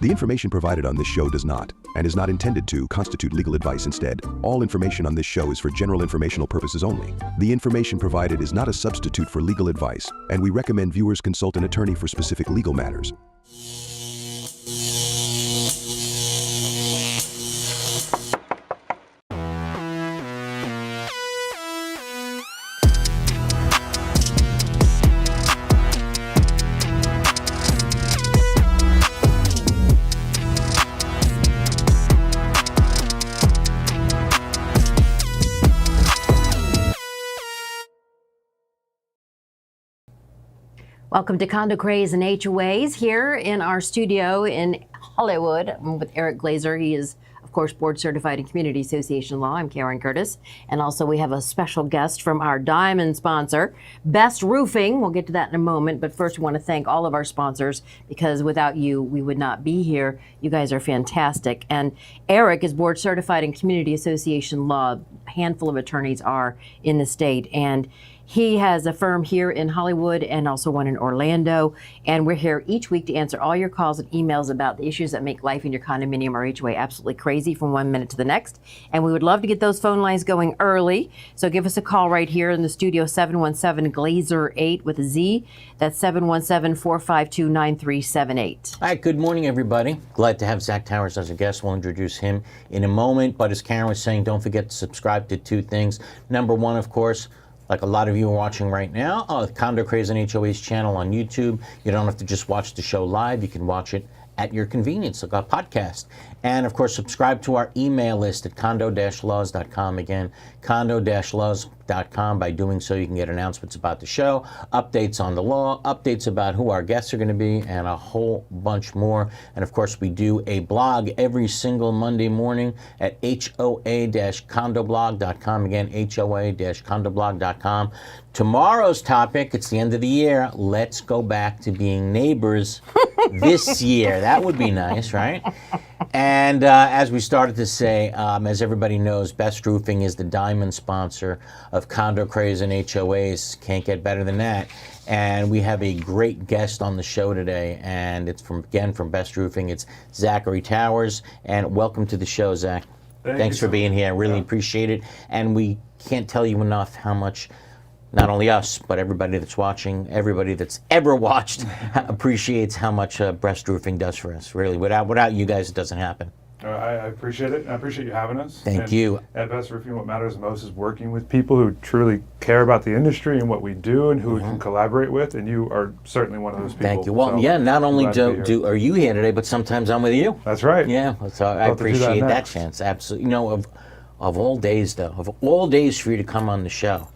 The information provided on this show does not, and is not intended to, constitute legal advice. Instead, all information on this show is for general informational purposes only. The information provided is not a substitute for legal advice, and we recommend viewers consult an attorney for specific legal matters. Welcome to Condo, Craze, and HOAs here in our studio in Hollywood. I'm with Eric Glazer. He is, of course, board certified in Community Association Law. I'm Karen Curtis. And also we have a special guest from our diamond sponsor, Best Roofing. We'll get to that in a moment. But first, we want to thank all of our sponsors because without you, we would not be here. You guys are fantastic. And Eric is board certified in Community Association Law. A handful of attorneys are in the state. And he has a firm here in Hollywood and also one in Orlando. And we're here each week to answer all your calls and emails about the issues that make life in your condominium or HOA absolutely crazy from 1 minute to the next. And we would love to get those phone lines going early. So give us a call right here in the studio, 717-GLAZER-8 with a Z. That's 717-452-9378. All right, good morning, everybody. Glad to have Zach Towers as a guest. We'll introduce him in a moment. But as Karen was saying, don't forget to subscribe to two things. Number one, of course, like a lot of you are watching right now, Condo, Craze, and HOA's channel on YouTube. You don't have to just watch the show live. You can watch it at your convenience, like a podcast. And, of course, subscribe to our email list at condo-laws.com. Again, condo-laws.com. By doing so, you can get announcements about the show, updates on the law, updates about who our guests are going to be, and a whole bunch more. And, of course, we do a blog every single Monday morning at hoa-condoblog.com. Again, hoa-condoblog.com. Tomorrow's topic, it's the end of the year. Let's go back to being neighbors this year. That would be nice, right? And as we started to say, as everybody knows, Best Roofing is the diamond sponsor of Condo, Craze, and HOAs. Can't get better than that. And we have a great guest on the show today, and it's from Best Roofing. It's Zachary Towers, and welcome to the show, Zach. Thanks for being here. I really appreciate it. And we can't tell you enough how much not only us, but everybody that's watching, everybody that's ever watched appreciates how much Best Roofing does for us. Really, without you guys, it doesn't happen. I appreciate it. I appreciate you having us. Thank you. At Best Roofing, what matters most is working with people who truly care about the industry and what we do and who we can collaborate with, and you are certainly one of those people. Thank you. Well, yeah, not only are you here today, but sometimes I'm with you. That's right. Yeah, so I appreciate that chance. Absolutely. You know, of all days, though, of all days for you to come on the show,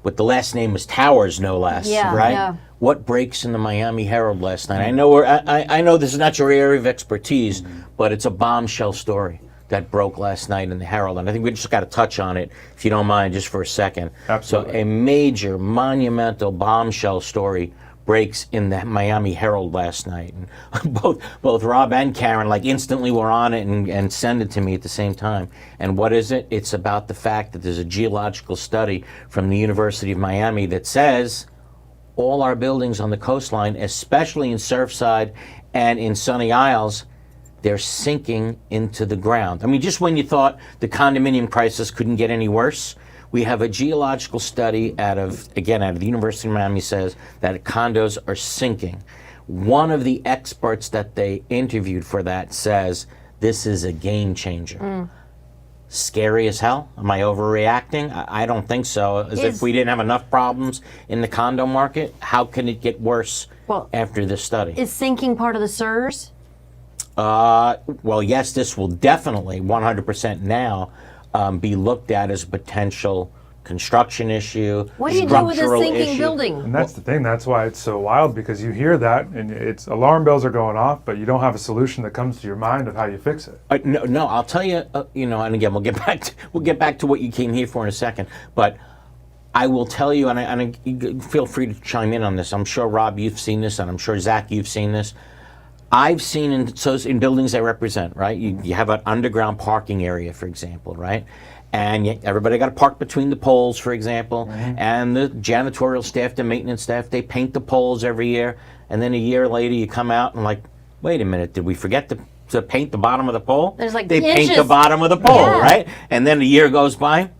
but the last name was Towers, no less, right? Yeah. What breaks in the Miami Herald last night? I know this is not your area of expertise, but it's a bombshell story that broke last night in the Herald, and I think we just got to touch on it, if you don't mind, just for a second. Absolutely. So a major, monumental bombshell story breaks in the Miami Herald last night, and both Rob and Karen instantly were on it and send it to me at the same time. And what is it? It's about the fact that there's a geological study from the University of Miami that says all our buildings on the coastline, especially in Surfside and in Sunny Isles, they're sinking into the ground. I mean, just when you thought the condominium crisis couldn't get any worse, we have a geological study out of the University of Miami says that condos are sinking. One of the experts that they interviewed for that says this is a game changer. Scary as hell. Am I overreacting? I don't think so. If we didn't have enough problems in the condo market, how can it get worse after this study? Is sinking part of the SIRS? Well, yes, this will definitely 100% now be looked at as a potential construction issue, what do you do with a sinking building? And that's the thing. That's why it's so wild, because you hear that and it's alarm bells are going off, but you don't have a solution that comes to your mind of how you fix it. No, I'll tell you. And again, we'll get back to what you came here for in a second. But I will tell you, and feel free to chime in on this. I'm sure Rob, you've seen this, and I'm sure Zach, you've seen this. I've seen in buildings I represent, right? You have an underground parking area, for example, right? And everybody got to park between the poles, for example. And the janitorial staff, the maintenance staff, they paint the poles every year. And then a year later, you come out and wait a minute, did we forget to paint the bottom of the pole? There's like they paint the inches. bottom of the pole, Yeah. right? And then a year goes by.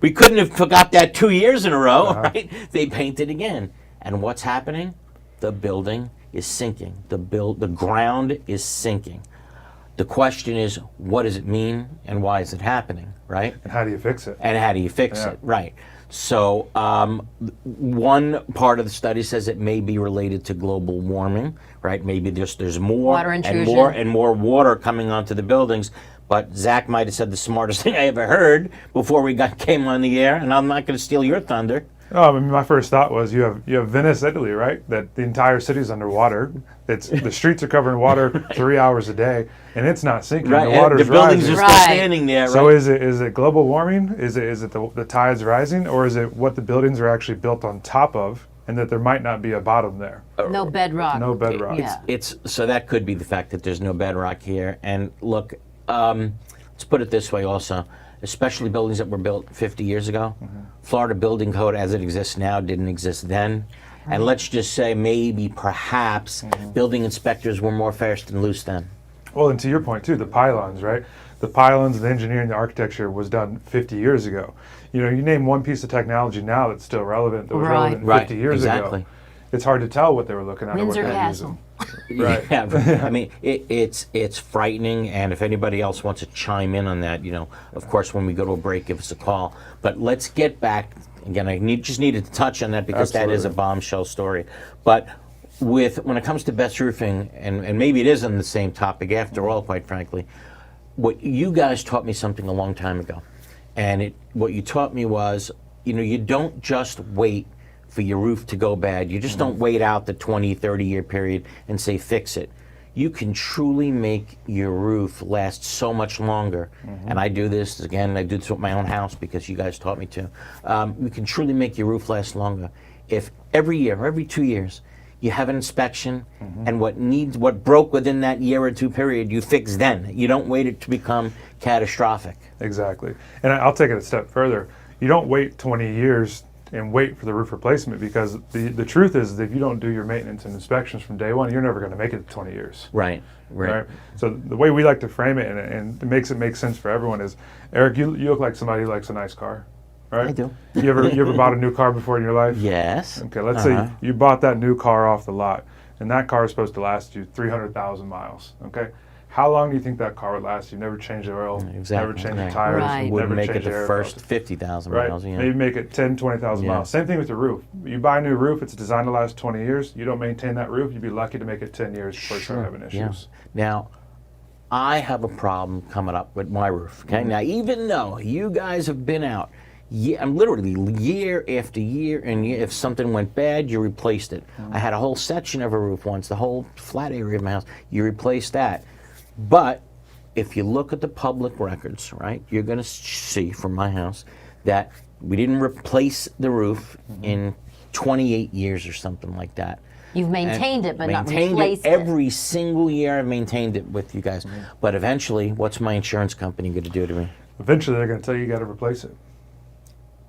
We couldn't have forgot that 2 years in a row, right? They paint it again. And what's happening? The building is sinking. The ground is sinking. The question is, what does it mean and why is it happening, right? And how do you fix it? And how do you fix Yeah. it, right? So one part of the study says it may be related to global warming, right? Maybe there's more Water and intrusion. more water coming onto the buildings. But Zach might have said the smartest thing I ever heard before we came on the air, and I'm not going to steal your thunder. Oh, I mean, my first thought was you have Venice, Italy, right? That the entire city's underwater. It's the streets are covered in water 3 hours a day, and it's not sinking. Right, The and water's the buildings rising. are still Right. standing there, right? So is it global warming? Is it the tides rising, or is it what the buildings are actually built on top of, and that there might not be a bottom there? No bedrock. No bedrock. Yeah. It's so that could be the fact that there's no bedrock here. And look, let's put it this way also, especially buildings that were built 50 years ago. Florida building code as it exists now didn't exist then. And let's just say maybe perhaps building inspectors were more fast and loose then. Well, and to your point too, the pylons, right? The pylons, the engineering, the architecture was done 50 years ago. You know, you name one piece of technology now that's still relevant, that was Right. relevant 50 years exactly. ago. It's hard to tell what they were looking at Windsor or what they were Castle. using. Right. Yeah, I mean, it's frightening, and if anybody else wants to chime in on that, you know, of course, when we go to a break, give us a call. But let's get back, again, just needed to touch on that because that is a Absolutely. bombshell story. But when it comes to best roofing, and maybe it is on the same topic after all, quite frankly, what you guys taught me something a long time ago. And what you taught me was, you know, you don't just wait for your roof to go bad. You just don't wait out the 20, 30-year period and say, fix it. You can truly make your roof last so much longer. And I do this, again, I do this with my own house because you guys taught me to. You can truly make your roof last longer. If every year, every 2 years, you have an inspection, and what broke within that year or two period, you fix then. You don't wait it to become catastrophic. Exactly. And I'll take it a step further. You don't wait 20 years and wait for the roof replacement, because the truth is that if you don't do your maintenance and inspections from day one, you're never going to make it to 20 years. Right. Right. So the way we like to frame it, and it makes it make sense for everyone, is, Eric, you look like somebody who likes a nice car, right? I do. You ever bought a new car before in your life? Yes. Okay, let's say you bought that new car off the lot, and that car is supposed to last you 300,000 miles. Okay, how long do you think that car would last? You never change the oil, Exactly. never change the Right. tires, Right. never Wouldn't make change it the air first filter. 50,000 Right, miles. Yeah. maybe make it 10, 20,000 Yeah. miles. Same thing with the roof. You buy a new roof, it's designed to last 20 years. You don't maintain that roof, you'd be lucky to make it 10 years before you start having issues. Yeah. Now, I have a problem coming up with my roof. Okay. Now, even though you guys have been out, I'm literally year after year, and if something went bad, you replaced it. I had a whole section of a roof once, the whole flat area of my house. You replaced that, but if you look at the public records, right, you're going to see from my house that we didn't replace the roof in 28 years or something like that. You've maintained it, but not Maintained replaced it it. every single year. I've maintained it with you guys. But eventually, what's my insurance company going to do to me? Eventually, they're going to tell you got to replace it.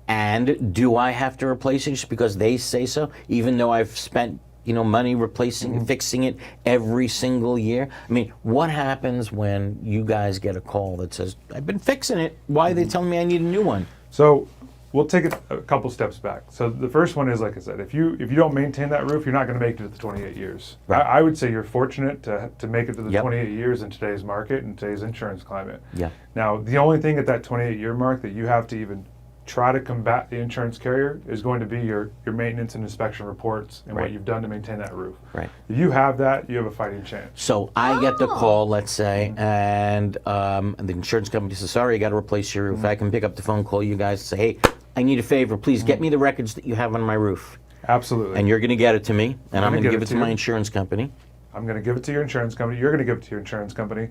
And do I have to replace it just because they say so, even though I've spent money replacing and fixing it every single year? I mean, what happens when you guys get a call that says, I've been fixing it, why are they telling me I need a new one? So we'll take it a couple steps back. So the first one is, like I said, if you don't maintain that roof, you're not going to make it to the 28 years. Right. I would say you're fortunate to make it to the Yep. 28 years in today's market and today's insurance climate. Yeah. Now, the only thing at that 28-year mark that you have to even try to combat the insurance carrier is going to be your maintenance and inspection reports and Right. what you've done to maintain that roof. Right. If you have that, you have a fighting chance. So I get the call, let's say, and the insurance company says, sorry, you got to replace your roof. I can pick up the phone, call you guys, and say, hey, I need a favor. Please get me the records that you have on my roof. Absolutely. And you're going to get it to me, and I'm going to give it to you. my insurance company. I'm going to give it to your insurance company. You're going to give it to your insurance company.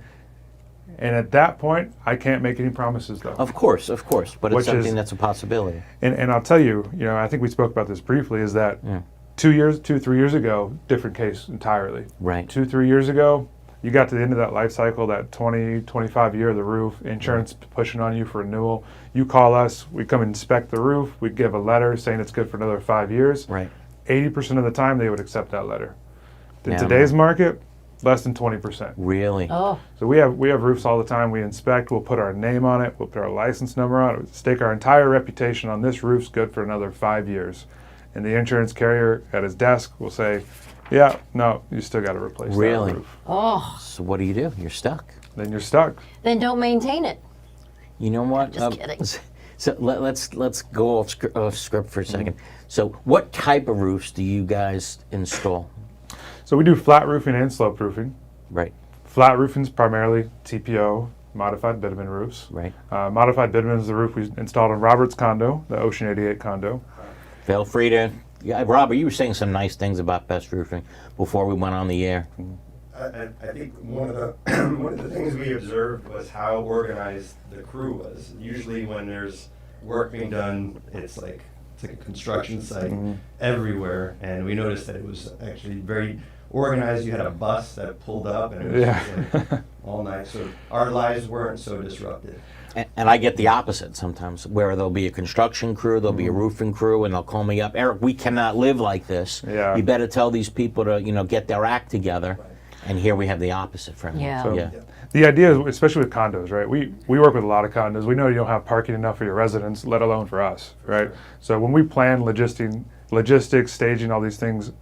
And at that point, I can't make any promises, though. Of course, but Which it's something is- that's a possibility. And I'll tell you, I think we spoke about this briefly, is that 3 years ago, different case entirely. Right. 3 years ago, you got to the end of that life cycle, that 20, 25 year of the roof, insurance pushing on you for renewal. You call us, we come inspect the roof, we give a letter saying it's good for another 5 years. Right. 80% of the time, they would accept that letter. In Yeah, today's market, less than 20%. Really? Oh, So we have roofs all the time. We inspect. We'll put our name on it. We'll put our license number on it. Stake our entire reputation on this roof's good for another 5 years. And the insurance carrier at his desk will say, "Yeah, no, you still got to replace Really? that roof." oh. So what do? You're stuck. Then you're stuck. Then don't maintain it. You know what? Just kidding. So let's go off script for a second. So what type of roofs do you guys install? So we do flat roofing and slope roofing. Right. Flat roofing is primarily TPO, modified bitumen roofs. Right. Modified bitumen is the roof we installed on Robert's condo, the Ocean 88 condo. Feel free to. Yeah, Robert, you were saying some nice things about Best Roofing before we went on the air. I think one of the one of the things we observed was how organized the crew was. Usually, when there's work being done, it's like a construction site everywhere, and we noticed that it was actually very organized. You had a bus that pulled up, and it was just like all night. So our lives weren't so disrupted. And I get the opposite sometimes, where there'll be a construction crew, there'll be a roofing crew, and they'll call me up, "Eric, we cannot live like this. Yeah. You better tell these people to, get their act together." And here we have the opposite from you. Yeah. So Yeah. the idea is, especially with condos, right? We work with a lot of condos. We know you don't have parking enough for your residents, let alone for us, right? So when we plan logistics, staging, all these things,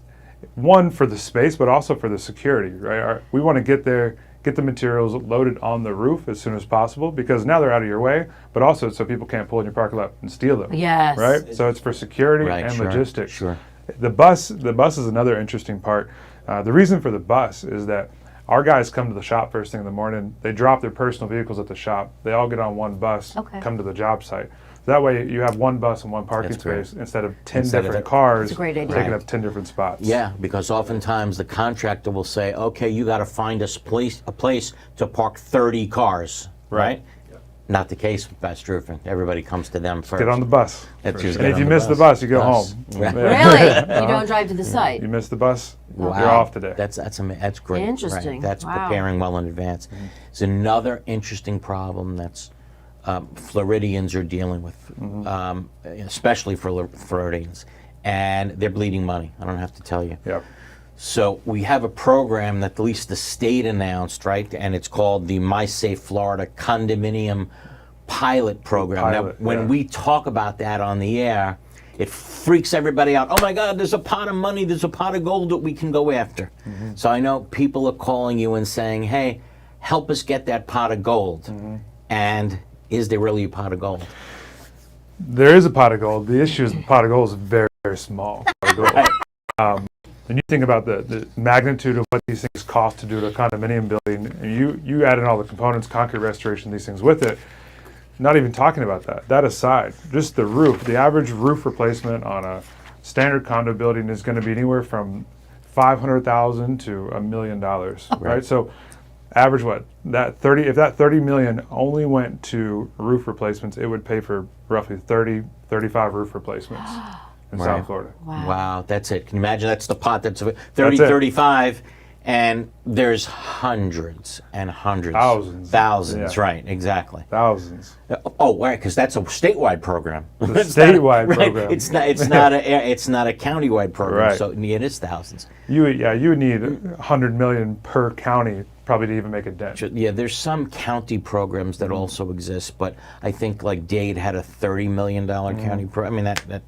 one, for the space, but also for the security, right? We want to get the materials loaded on the roof as soon as possible, because now they're out of your way, but also so people can't pull in your parking lot and steal them. Yes. Right? So it's for security Right, and sure, logistics. sure. The bus is another interesting part. The reason for the bus is that our guys come to the shop first thing in the morning. They drop their personal vehicles at the shop. They all get on one bus, Okay. come to the job site. So that way you have one bus and one parking That's great. space instead of 10 Instead of different that- cars That's a great idea. taking Right. up 10 different spots. Yeah, because oftentimes the contractor will say, "Okay, you got to find us a place to park 30 cars." Right? Not the case with Best Roofing. Everybody comes to them first. Get on the bus. That's just And get if on you the miss the bus, you go Bus. home. Right. Yeah. Really? You don't drive to the site? You miss the bus, Wow. you're off today. That's great. Interesting. Right. That's Wow. preparing well in advance. It's another interesting problem that's Floridians are dealing with, especially Floridians, and they're bleeding money. I don't have to tell you. Yeah. So we have a program that at least the state announced, right? And it's called the My Safe Florida Condominium Pilot Program. Pilot, now, when yeah. we talk about that on the air, it freaks everybody out. "Oh my God, there's a pot of money, there's a pot of gold that we can go after." So I know people are calling you and saying, "Hey, help us get that pot of gold." And is there really a pot of gold? There is a pot of gold. The issue is the pot of gold is very, very small. Pot of gold. And you think about the magnitude of what these things cost to do to a condominium building, and you add in all the components, concrete restoration, these things with it. Not even talking about that. That aside, just the roof, the average roof replacement on a standard condo building is going to be anywhere from $500,000 to $1 million, right? So average what? If that 30 million only went to roof replacements, it would pay for roughly 35 roof replacements in Right. South Florida. Wow, that's it. Can you imagine? That's the pot that's 30, That's it. 35, and there's hundreds and hundreds. Thousands. Thousands, Yeah. right, exactly. Thousands. Oh, right, because that's a statewide program. It's a statewide program. It's not a countywide program, Right. so it is thousands. You would need 100 million per county probably to even make a dent. Yeah, there's some county programs that also exist, but I think like Dade had a $30 million county program. I mean, that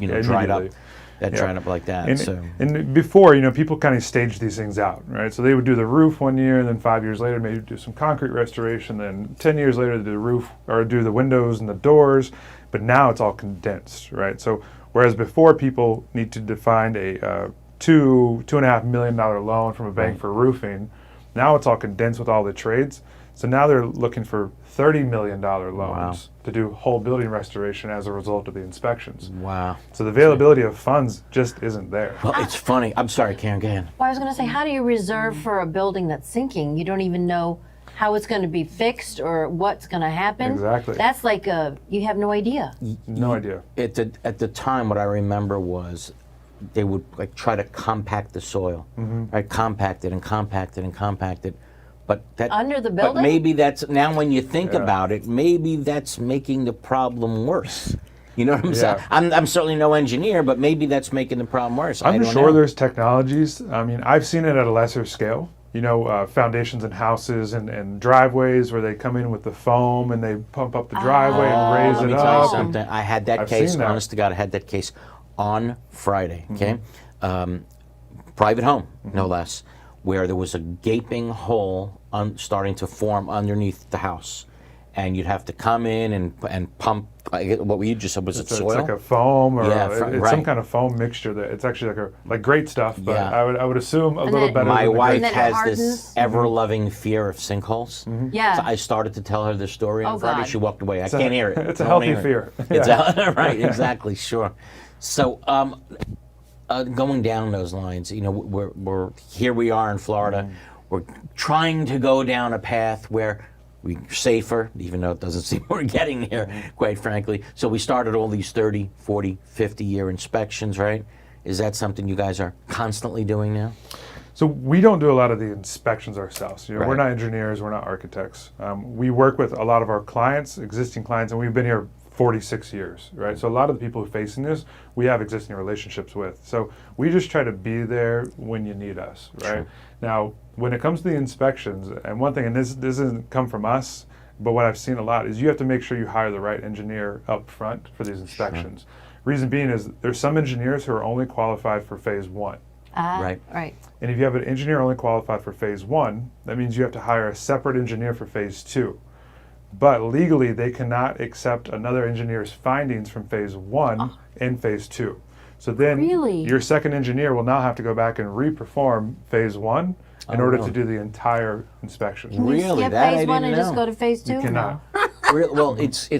Yeah, dried up. immediately. That Yeah. dried up like that. And, So and before, people kind of staged these things out, right? So they would do the roof 1 year, and then 5 years later, maybe do some concrete restoration. Then 10 years later, do the roof or do the windows and the doors. But now it's all condensed, right? So whereas before, people need to find a $2.5 million loan from a bank for roofing, now it's all condensed with all the trades. So now they're looking for $30 million loans to do whole building restoration as a result of the inspections. wow. So the availability of funds just isn't there. Well, it's funny. I'm sorry, Karen. Go ahead. Well, I was going to say, how do you reserve for a building that's sinking? You don't even know how it's going to be fixed or what's going to happen. Exactly. That's like you have no idea. No idea. At the time, what I remember was they would like try to compact the soil, right? Compact it and compact it and compact it. But that Under the But building? maybe that's now when you think Yeah. about it, maybe that's making the problem worse. You know what I'm saying? Yeah. I'm certainly no engineer, but maybe that's making the problem worse. I I'm don't sure know. there's technologies. I mean, I've seen it at a lesser scale. foundations in houses and driveways where they come in with the foam and they pump up the driveway and raise Let it me tell you up. something. I had that I've case, seen that. honest to God, I had that case on Friday, okay? Private home, no less, where there was a gaping hole starting to form underneath the house. And you'd have to come in and pump, what you just said, was it soil? It's like a foam or Yeah, it's right. some kind of foam mixture that it's actually like great stuff, but Yeah. I would assume a little then- better My than the wife great then it has hardens. this ever-loving fear of sinkholes. Yeah. So I started to tell her the story on Oh, Friday. God. She walked away. I can't hear it. It's a I won't healthy hear fear. it. It's Yeah. right, exactly, sure. So going down those lines, we're here. We are in Florida. We're trying to go down a path where we're safer, even though it doesn't seem we're getting there, quite frankly. So we started all these 30, 40, 50-year inspections, right? Is that something you guys are constantly doing now? So we don't do a lot of the inspections ourselves. We're Right. not engineers, we're not architects. We work with a lot of our clients, existing clients, and we've been here 46 years, right? So a lot of the people facing this, we have existing relationships with. So we just try to be there when you need us, right? Sure. Now, when it comes to the inspections, and one thing, and this doesn't come from us, but what I've seen a lot is you have to make sure you hire the right engineer up front for these inspections. Reason being is there's some engineers who are only qualified for phase one. Right. Right. And if you have an engineer only qualified for phase one, that means you have to hire a separate engineer for phase two. But legally, they cannot accept another engineer's findings from phase one in phase two. So then Really? your second engineer will now have to go back and reperform phase one in order really? to do the entire inspection. Can we Really? skip That I phase one didn't and just know. go to phase two? You cannot. Well, it's a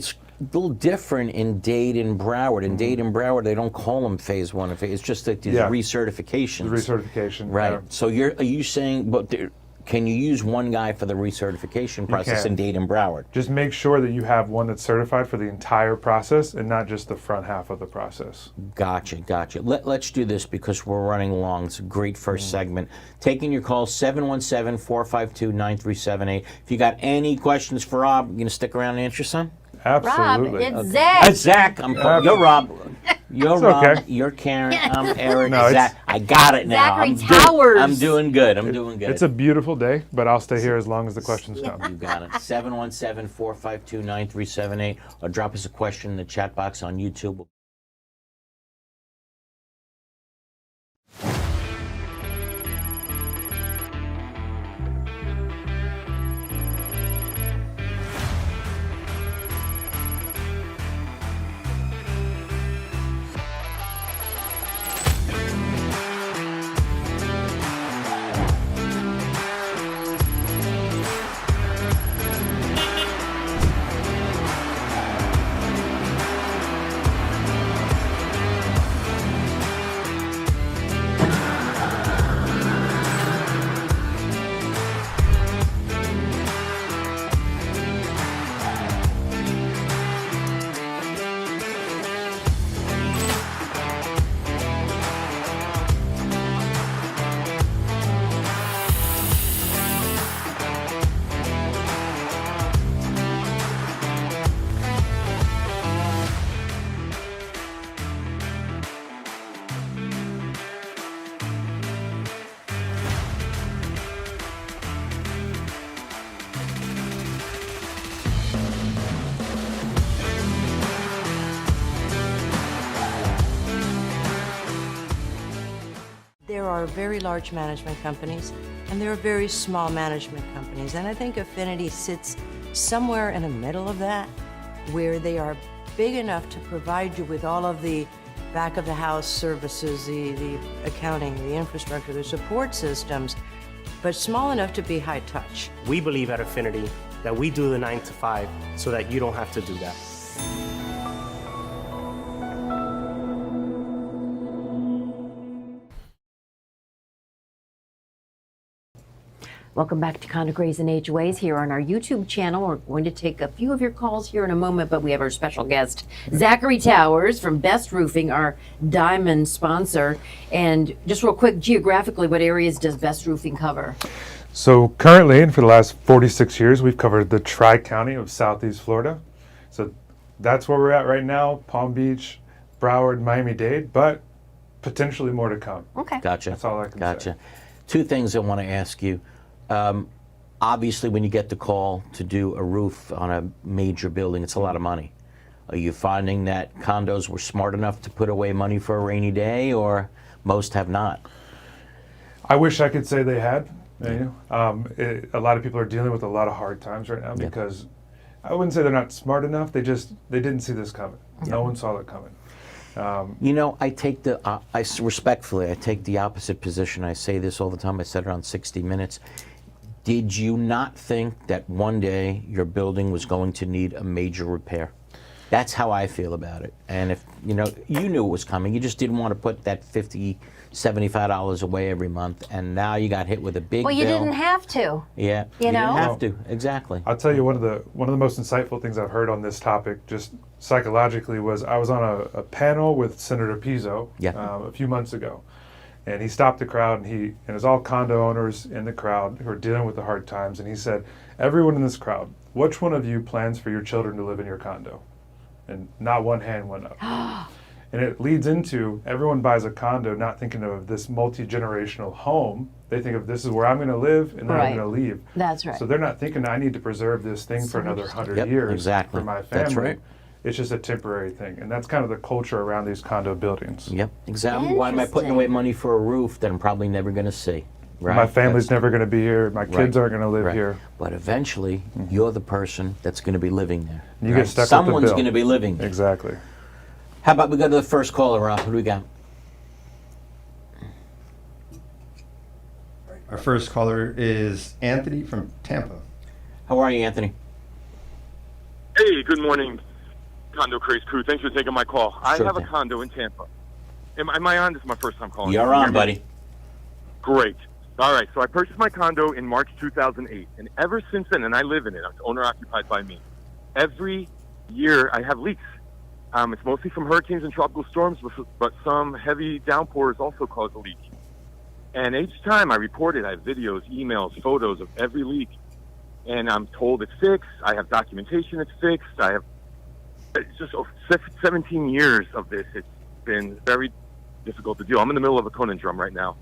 little different in Dade and Broward. In Dade and Broward, they don't call them phase one. It's just like these Yeah. recertifications. The recertification. Right. yeah. So are you saying, can you use one guy for the recertification process can. in Dade and Broward? Just make sure that you have one that's certified for the entire process and not just the front half of the process. Gotcha. Let's do this because we're running long. It's a great first segment. Taking your calls, 717-452-9378. If you got any questions for Rob, you going to stick around and answer some? Rob, Absolutely. it's Zach. Zach, you're Rob. You're It's Rob. okay. You're Karen. I'm Eric. No, it's- Zach. I got it now. Zachary I'm good. Towers. I'm doing good. I'm doing good. It's a beautiful day, but I'll stay here as long as the questions come. You got it. 717-452-9378. Or drop us a question in the chat box on YouTube. There are very large management companies and there are very small management companies. And I think Affinity sits somewhere in the middle of that, where they are big enough to provide you with all of the back of the house services, the accounting, the infrastructure, the support systems, but small enough to be high touch. We believe at Affinity that we do the 9 to 5 so that you don't have to do that. Welcome back to Condo, Craze, and HOAs here on our YouTube channel. We're going to take a few of your calls here in a moment, but we have our special guest, Zachary Towers from Best Roofing, our diamond sponsor. And just real quick, geographically, what areas does Best Roofing cover? So currently, and for the last 46 years, we've covered the Tri-County of Southeast Florida. So that's where we're at right now, Palm Beach, Broward, Miami-Dade, but potentially more to come. Okay. Gotcha. That's all I can Gotcha. say. Two things I want to ask you. Obviously, when you get the call to do a roof on a major building, it's a lot of money. Are you finding that condos were smart enough to put away money for a rainy day, or most have not? I wish I could say they had. You know, a lot of people are dealing with a lot of hard times right now because I wouldn't say they're not smart enough. They didn't see this coming. No one saw it coming. You know, I take respectfully, I take the opposite position. I say this all the time. I said it on 60 Minutes. Did you not think that one day your building was going to need a major repair? That's how I feel about it. And if, you know, you knew it was coming, you just didn't want to put that $50, $75 away every month, and now you got hit with a big bill. Well, you didn't have to. Yeah, you know? didn't have to, exactly. I'll tell you one of the most insightful things I've heard on this topic, just psychologically, was I was on a panel with Senator Pizzo a few months ago, and he stopped the crowd, and it was all condo owners in the crowd who are dealing with the hard times, and he said, "Everyone in this crowd, which one of you plans for your children to live in your condo?" And not one hand went up. And it leads into everyone buys a condo not thinking of this multi-generational home. They think of this is where I'm going to live and then I'm going to leave. That's right. So they're not thinking I need to preserve this thing for another 100 years for my family. That's right. It's just a temporary thing. And that's kind of the culture around these condo buildings. Yep, exactly. Why am I putting away money for a roof that I'm probably never going to see? Right? My family's never going to be here. My kids aren't going to live here. But eventually, you're the person that's going to be living there. You get stuck Someone's with the bill. going to be living there. Exactly. How about we go to the first caller, Rob? Who do we got? Our first caller is Anthony from Tampa. How are you, Anthony? Hey, good morning, Condo Craze crew. Thanks for taking my call. I have a condo in Tampa. Am I on? This is my first time calling. You're on, buddy. Great. All right, so I purchased my condo in March 2008, and ever since then, and I live in it, it's owner-occupied by me. Every year I have leaks. It's mostly from hurricanes and tropical storms, but some heavy downpours also cause a leak. And each time I report it, I have videos, emails, photos of every leak. And I'm told it's fixed. I have documentation it's fixed. It's just 17 years of this. It's been very difficult to do. I'm in the middle of a conundrum right now.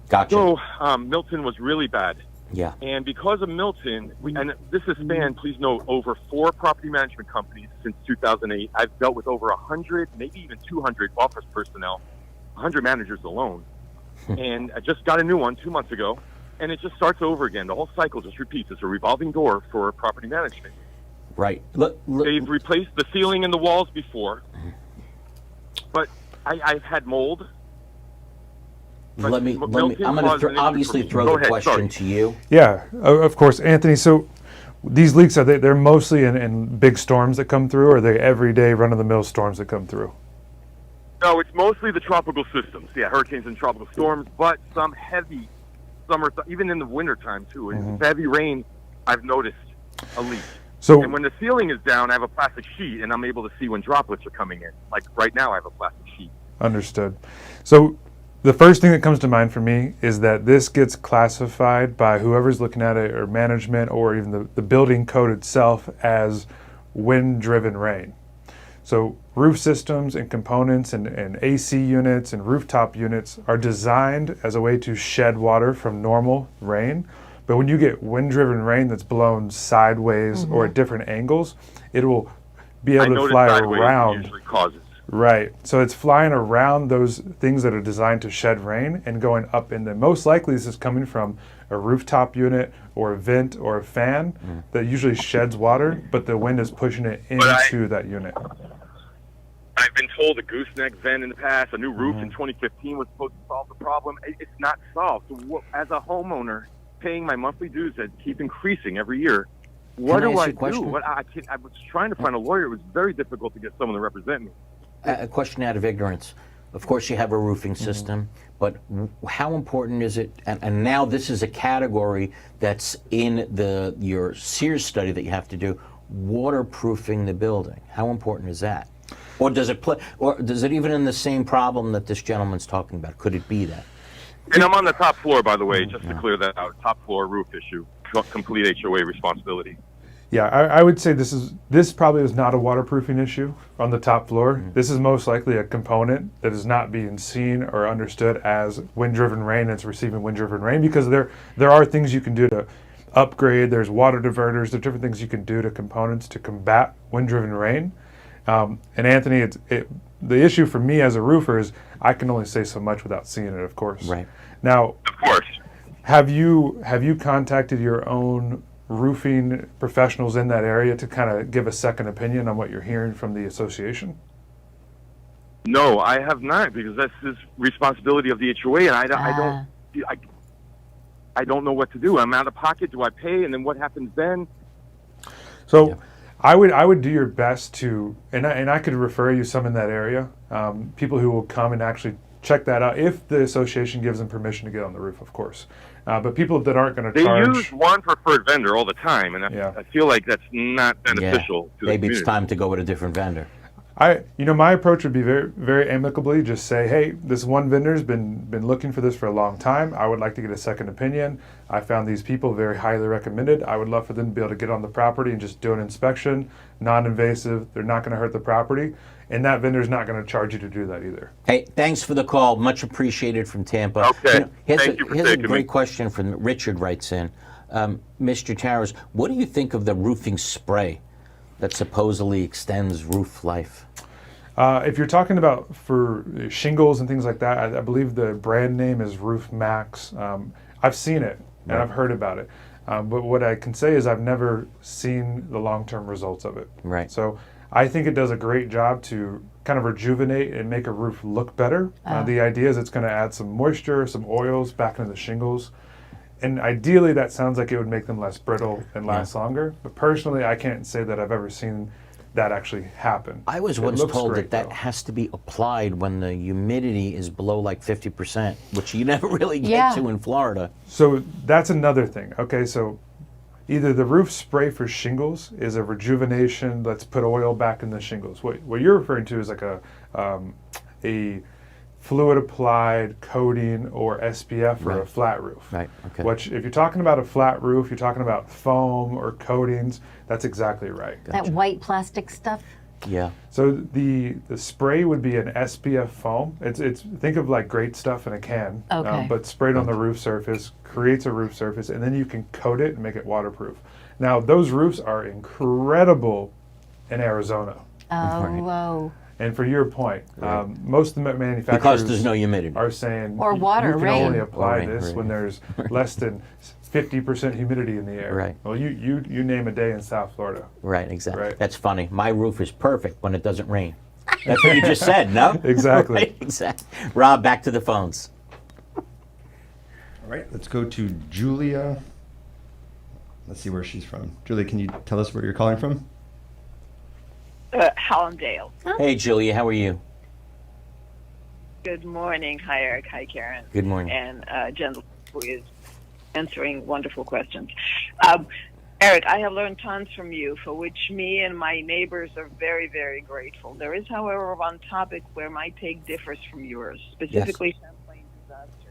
Gotcha. So Milton was really bad. Yeah. And because of Milton, and this has spanned, please note, over 4 property management companies since 2008. I've dealt with over 100, maybe even 200 office personnel, 100 managers alone. And I just got a new one 2 months ago, and it just starts over again. The whole cycle just repeats. It's a revolving door for property management. Right. Look. They've replaced the ceiling and the walls before, but I've had mold. I'm going to obviously throw the question to you. Yeah, of course, Anthony. So these leaks, they're mostly in big storms that come through, or are they everyday run-of-the-mill storms that come through? No, it's mostly the tropical systems. Yeah, hurricanes and tropical storms, but some heavy summer, even in the wintertime too. Heavy rain, I've noticed a leak. And when the ceiling is down, I have a plastic sheet, and I'm able to see when droplets are coming in. Like right now, I have a plastic sheet. Understood. So the first thing that comes to mind for me is that this gets classified by whoever's looking at it, or management, or even the building code itself, as wind-driven rain. So roof systems and components and AC units and rooftop units are designed as a way to shed water from normal rain. But when you get wind-driven rain that's blown sideways or at different angles, it will be able to fly around. Usually causes. Right. So it's flying around those things that are designed to shed rain and going up in them. Most likely this is coming from a rooftop unit or a vent or a fan that usually sheds water, but the wind is pushing it into that unit. I've been told a gooseneck vent in the past, a new roof in 2015 was supposed to solve the problem. It's not solved. So as a homeowner, paying my monthly dues that keep increasing every year, what do I do? I was trying to find a lawyer. It was very difficult to get someone to represent me. A question out of ignorance. Of course, you have a roofing system, but how important is it? And now this is a category that's in your Sears study that you have to do, waterproofing the building. How important is that? Or does it even in the same problem that this gentleman's talking about? Could it be that? And I'm on the top floor, by the way, just to clear that out. Top floor roof issue, complete HOA responsibility. Yeah, I would say this probably is not a waterproofing issue on the top floor. This is most likely a component that is not being seen or understood as wind-driven rain. It's receiving wind-driven rain because there are things you can do to upgrade. There's water diverters. There's different things you can do to components to combat wind-driven rain. And Anthony, the issue for me as a roofer is I can only say so much without seeing it, of course. Right. Now, Of course. have you contacted your own roofing professionals in that area to kind of give a second opinion on what you're hearing from the association? No, I have not, because that's the responsibility of the HOA, and I don't know what to do. I'm out of pocket. Do I pay? And then what happens then? So I would do your best to, and I could refer you some in that area, people who will come and actually check that out if the association gives them permission to get on the roof, of course. But people that aren't going to They charge. use one preferred vendor all the time, and I feel like that's not beneficial to the Maybe it's community. time to go with a different vendor. My approach would be very, very amicably just say, hey, this one vendor's been looking for this for a long time. I would like to get a second opinion. I found these people very highly recommended. I would love for them to be able to get on the property and just do an inspection, non-invasive. They're not going to hurt the property, and that vendor's not going to charge you to do that either. Hey, thanks for the call. Much appreciated from Tampa. Okay. Here's Thank you for here's a taking great me. question from Richard writes in. Mr. Towers, what do you think of the roofing spray that supposedly extends roof life? If you're talking about for shingles and things like that, I believe the brand name is Roof Max. I've seen it and I've heard about it. But what I can say is I've never seen the long-term results of it. Right. So I think it does a great job to kind of rejuvenate and make a roof look better. The idea is it's going to add some moisture, some oils back into the shingles. And ideally that sounds like it would make them less brittle and last longer. But personally, I can't say that I've ever seen that actually happen. I was It once looks told great, that though. has to be applied when the humidity is below like 50%, which you never really get Yeah. to in Florida. So that's another thing. Okay, so either the roof spray for shingles is a rejuvenation, let's put oil back in the shingles. What you're referring to is like a fluid applied coating or SPF for a Right. flat roof. Right, okay. Which, if you're talking about a flat roof, you're talking about foam or coatings, that's exactly right. That white plastic stuff. Yeah. So the spray would be an SPF foam. It's think of like great stuff in a can, Okay. but sprayed on the roof surface, creates a roof surface, and then you can coat it and make it waterproof. Now those roofs are incredible in Arizona. Oh, Right. whoa. And for your point, most of the manufacturers Because there's no humidity. are saying Or water, you can rain. only apply Or rain, this right. when there's less than 50% humidity in the air. Right. Well, you name a day in South Florida. Right, exactly. Right. That's funny. My roof is perfect when it doesn't rain. That's what you just said, no? Exactly. Right, exactly. Rob, back to the phones. All right, let's go to Julia. Let's see where she's from. Julia, can you tell us where you're calling from? Hallandale. Hey, Julia, how are you? Good morning. Hi, Eric. Hi, Karen. Good morning. And Jen, who is answering wonderful questions. Eric, I have learned tons from you, for which me and my neighbors are very, very grateful. There is, however, one topic where my take differs from yours, specifically Champlain disaster.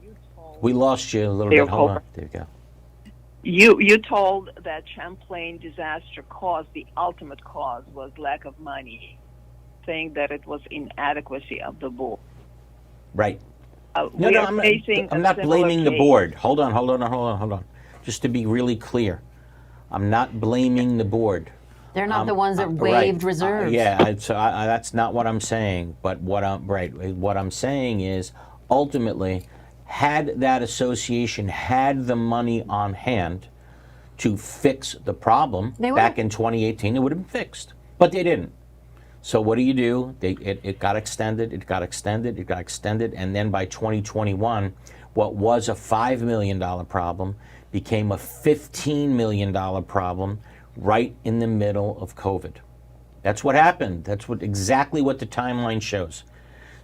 You told We lost you a little They're bit. Hold on. over. There you go. You told that Champlain disaster the ultimate cause was lack of money, saying that it was inadequacy of the board. Right. No, No, no, I'm not blaming the board. Hold on. Just to be really clear, I'm not blaming the board. They're not the ones that Right. waived reserves. That's not what I'm saying. But what I'm saying is, ultimately, had that association had the money on hand to fix the problem They back would. in 2018, it would have been fixed. But they didn't. So what do? It got extended, and then by 2021, what was a $5 million problem became a $15 million problem right in the middle of COVID. That's what happened. That's exactly what the timeline shows.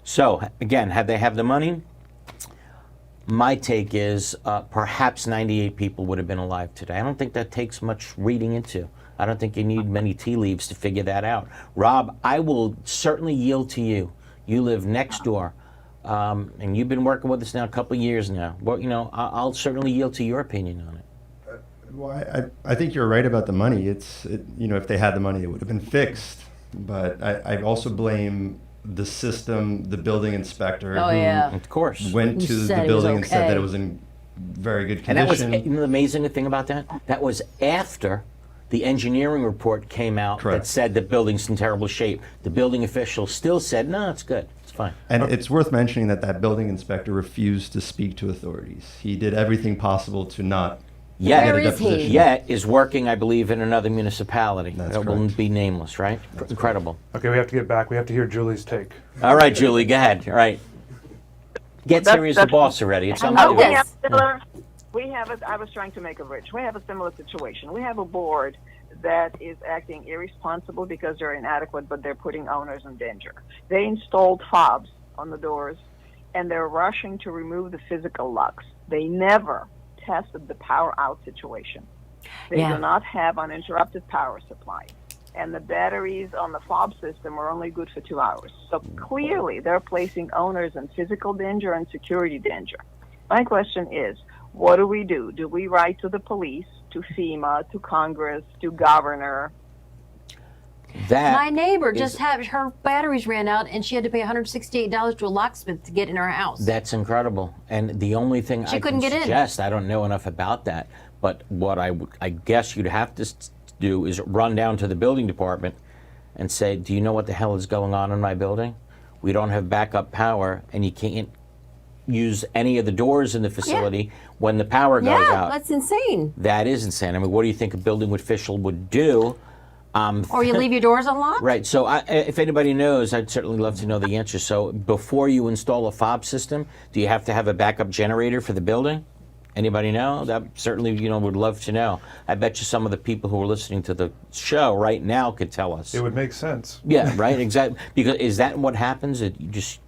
So again, had they have the money, my take is perhaps 98 people would have been alive today. I don't think that takes much reading into. I don't think you need many tea leaves to figure that out. Rob, I will certainly yield to you. You live next door, and you've been working with us now a couple of years now. Well, I'll certainly yield to your opinion on it. Well, I think you're right about the money. If they had the money, it would have been fixed. But I also blame the system, the building inspector, Oh, who yeah. Of course. went Who to said the it was building and said okay. that it was in very good And that was, condition. you know, the amazing thing about that? That was after the engineering report came out Correct. that said the building's in terrible shape. The building official still said, no, it's good, it's fine. And it's worth mentioning that building inspector refused to speak to authorities. He did everything possible to not Yet, Where get a is he? deposition. Yet is working, I believe, in another municipality. That's That will correct. be nameless, right? Incredible. Okay, we have to get back. We have to hear Julie's take. All right, Julie, go ahead. All right. Get serious, the boss already. It's on love you. this. I was trying to make a bridge. We have a similar situation. We have a board that is acting irresponsible because they're inadequate, but they're putting owners in danger. They installed fobs on the doors, and they're rushing to remove the physical locks. They never tested the power out situation. They Yeah. do not have uninterrupted power supply. And the batteries on the fob system are only good for 2 hours. So clearly they're placing owners in physical danger and security danger. My question is, what do we do? Do we write to the police, to FEMA, to Congress, to governor? That My neighbor is- just had her batteries ran out, and she had to pay $168 to a locksmith to get in her house. That's incredible. And the only thing She I couldn't can get in. suggest, I don't know enough about that, but what I guess you'd have to do is run down to the building department and say, do you know what the hell is going on in my building? We don't have backup power, and you can't use any of the doors in the facility when the power goes yeah, out. that's insane. That is insane. I mean, what do you think a building official would do? Or you leave your doors unlocked? Right. So if anybody knows, I'd certainly love to know the answer. So before you install a fob system, do you have to have a backup generator for the building? Anybody know? That certainly, would love to know. I bet you some of the people who are listening to the show right now could tell us. It would make sense. Yeah, right, exactly. Because is that what happens? It you just,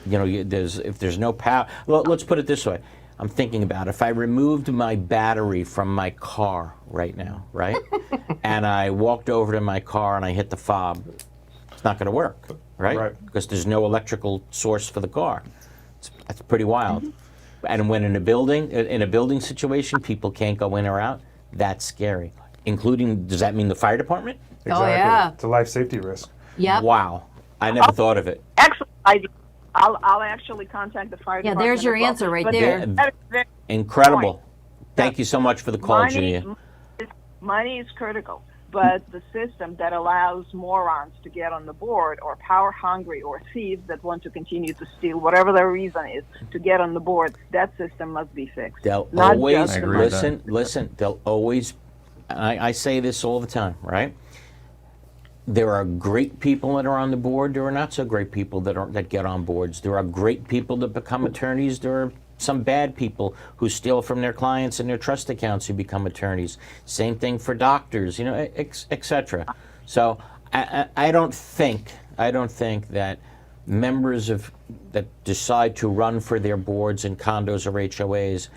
if there's no power. Well, let's put it this way. I'm thinking about if I removed my battery from my car right now, right? And I walked over to my car and I hit the fob, it's not going to work, right? Right. Because there's no electrical source for the car. That's pretty wild. And when in a building situation, people can't go in or out, that's scary. Including, does that mean the fire department? Exactly. yeah. It's a life safety risk. Yep. Wow. I never thought of it. Excellent idea. I'll actually contact the fire Yeah, department. there's your as well. answer right But there. very Incredible. point. Thank you so much for the call, Money, Julia. money is critical, but the system that allows morons to get on the board, or power hungry, or thieves that want to continue to steal, whatever their reason is, to get on the board, that system must be fixed. They'll Not always, just I agree with listen, they'll always, I say this all the time, right? There are great people that are on the board. There are not so great people that get on boards. There are great people that become attorneys. There are some bad people who steal from their clients and their trust accounts who become attorneys. Same thing for doctors, etc. So I don't think that members that decide to run for their boards in condos or HOAs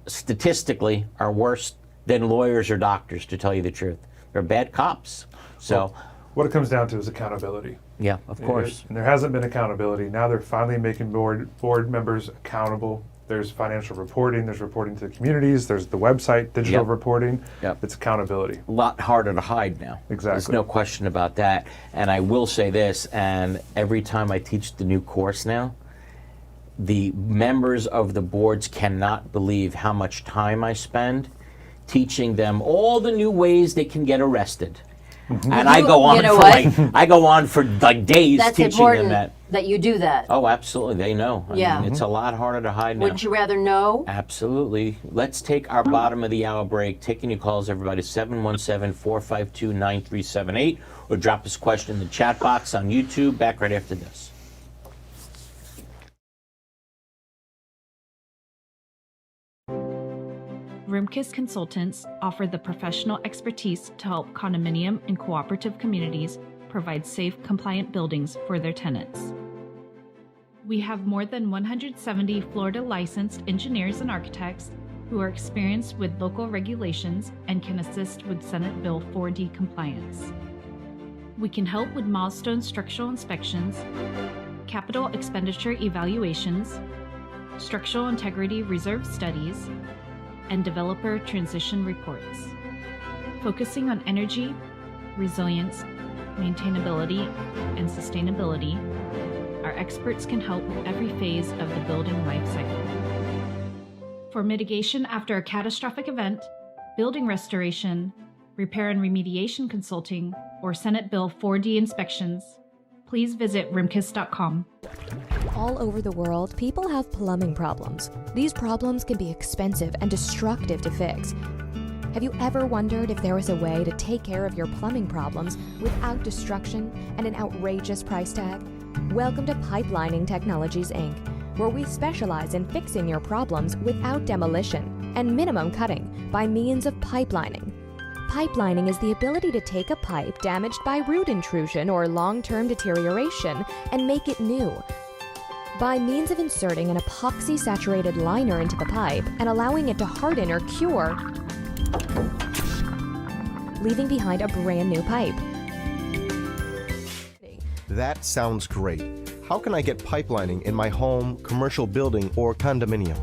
statistically are worse than lawyers or doctors, to tell you the truth. They're bad cops. So, What it comes down to is accountability. yeah, of course. And there hasn't been accountability. Now they're finally making board members accountable. There's financial reporting. There's reporting to the communities. There's the website, digital Yep. reporting. Yep. It's accountability. A lot harder to hide now. There's Exactly. no question about that. And I will say this, and every time I teach the new course now, the members of the boards cannot believe how much time I spend teaching them all the new ways they can get arrested. And I go on know for like days That's teaching important them that. you do that. Oh, absolutely. They know. I Yeah. mean, it's a lot harder to hide now. Wouldn't you rather know? Absolutely. Let's take our bottom of the hour break. Taking your calls, everybody, 717-452-9378, or drop us a question in the chat box on YouTube. Back right after this. Roomkiss Consultants offer the professional expertise to help condominium and cooperative communities provide safe, compliant buildings for their tenants. We have more than 170 Florida licensed engineers and architects who are experienced with local regulations and can assist with Senate Bill 4D compliance. We can help with milestone structural inspections, capital expenditure evaluations, structural integrity reserve studies, and developer transition reports. Focusing on energy, resilience, maintainability, and sustainability, our experts can help with every phase of the building life cycle. For mitigation after a catastrophic event, building restoration, repair and remediation consulting, or Senate Bill 4D inspections, please visit rimkiss.com. All over the world, people have plumbing problems. These problems can be expensive and destructive to fix. Have you ever wondered if there was a way to take care of your plumbing problems without destruction and an outrageous price tag? Welcome to Pipelining Technologies, Inc., where we specialize in fixing your problems without demolition and minimum cutting by means of pipelining. Pipelining is the ability to take a pipe damaged by root intrusion or long-term deterioration and make it new. By means of inserting an epoxy-saturated liner into the pipe and allowing it to harden or cure, leaving behind a brand new pipe. That sounds great. How can I get pipelining in my home, commercial building, or condominium?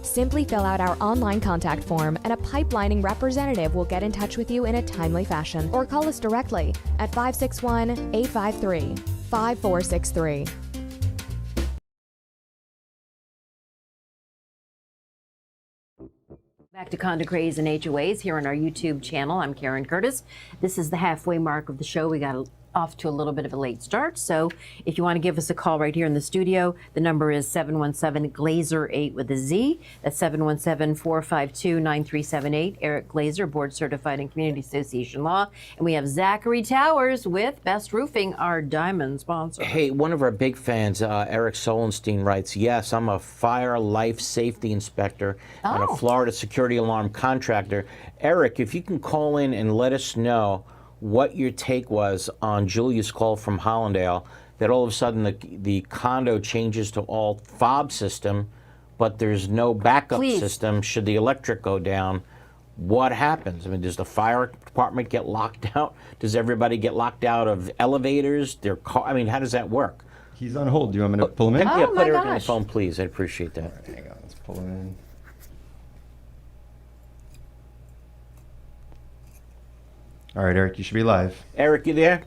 Simply fill out our online contact form and a pipelining representative will get in touch with you in a timely fashion, or call us directly at 561-853-5463. Back to Condo, Craze, and HOAs here on our YouTube channel. I'm Karen Curtis. This is the halfway mark of the show. We got off to a little bit of a late start, so if you want to give us a call right here in the studio, the number is 717-GLAZER-8 with a Z. That's 717-452-9378. Eric Glazer, board certified in Community Association Law. And we have Zachary Towers with Best Roofing, our diamond sponsor. Hey, one of our big fans, Eric Solenstein, writes, yes, I'm a fire life safety inspector and a Florida security alarm contractor. Eric, if you can call in and let us know what your take was on Julia's call from Hollandale, that all of a sudden the condo changes to all fob system, but there's no backup system should the electric go down. What happens? I mean, does the fire department get locked out? Does everybody get locked out of elevators? Their car? I mean, how does that work? He's on hold. Do you want me to pull him in? Yeah, put Eric on the phone, please. I'd appreciate that. All right, hang on. Let's pull him in. All right, Eric, you should be live. Eric, you there?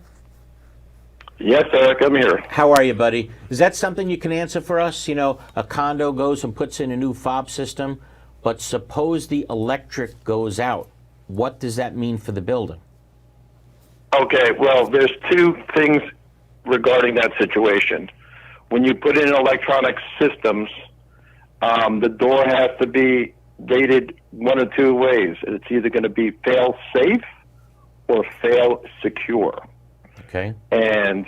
Yes, Eric, I'm here. How are you, buddy? Is that something you can answer for us? You know, a condo goes and puts in a new fob system, but suppose the electric goes out. What does that mean for the building? Okay, well, there's two things regarding that situation. When you put in electronic systems, the door has to be rated one of two ways. It's either going to be fail-safe or fail secure. Okay. And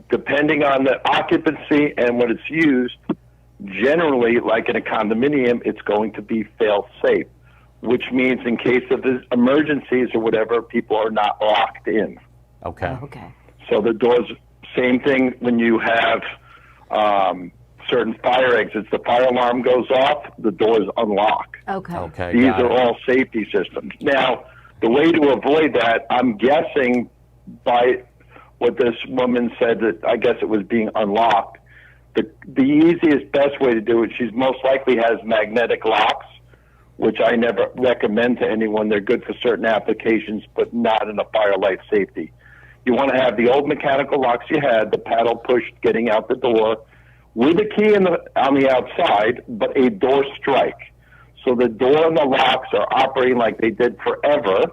depending on the occupancy and what it's used, generally, like in a condominium, it's going to be fail safe, which means in case of emergencies or whatever, people are not locked in. Okay. Okay. So the doors, same thing when you have certain fire exits. The fire alarm goes off, the doors unlock. Okay. Okay. These are all safety systems. Now, the way to avoid that, I'm guessing by what this woman said, that I guess it was being unlocked. The easiest, best way to do it, she's most likely has magnetic locks, which I never recommend to anyone. They're good for certain applications, but not in a fire life safety. You want to have the old mechanical locks you had, the paddle push getting out the door, with a key on the outside, but a door strike. So the door and the locks are operating like they did forever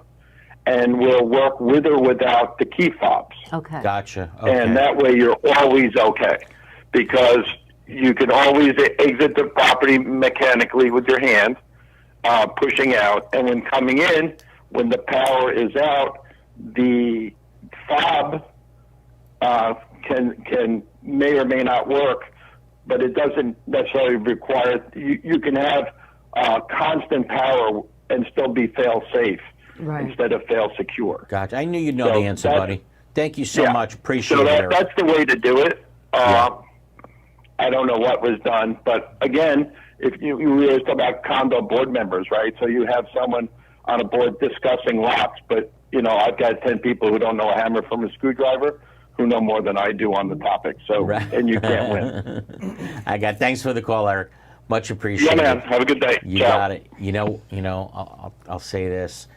and will work with or without the key fobs. Okay. Gotcha. Okay. And that way you're always okay, because you can always exit the property mechanically with your hand, pushing out. And when coming in, when the power is out, the fob can may or may not work, but it doesn't necessarily require, you can have constant power and still be fail safe instead of fail secure. Gotcha. I knew you'd know the answer, buddy. Thank you so much. Appreciate it. Eric. That's the way to do it. I don't know what was done, but again, if you were talking about condo board members, right? So you have someone on a board discussing lots, but you know, I've got 10 people who don't know a hammer from a screwdriver who know more than I do on the topic. So, and you can't win. Thanks for the call, Eric. Much appreciated. Yeah, man. Have a good day. You Ciao. got it. I'll say this.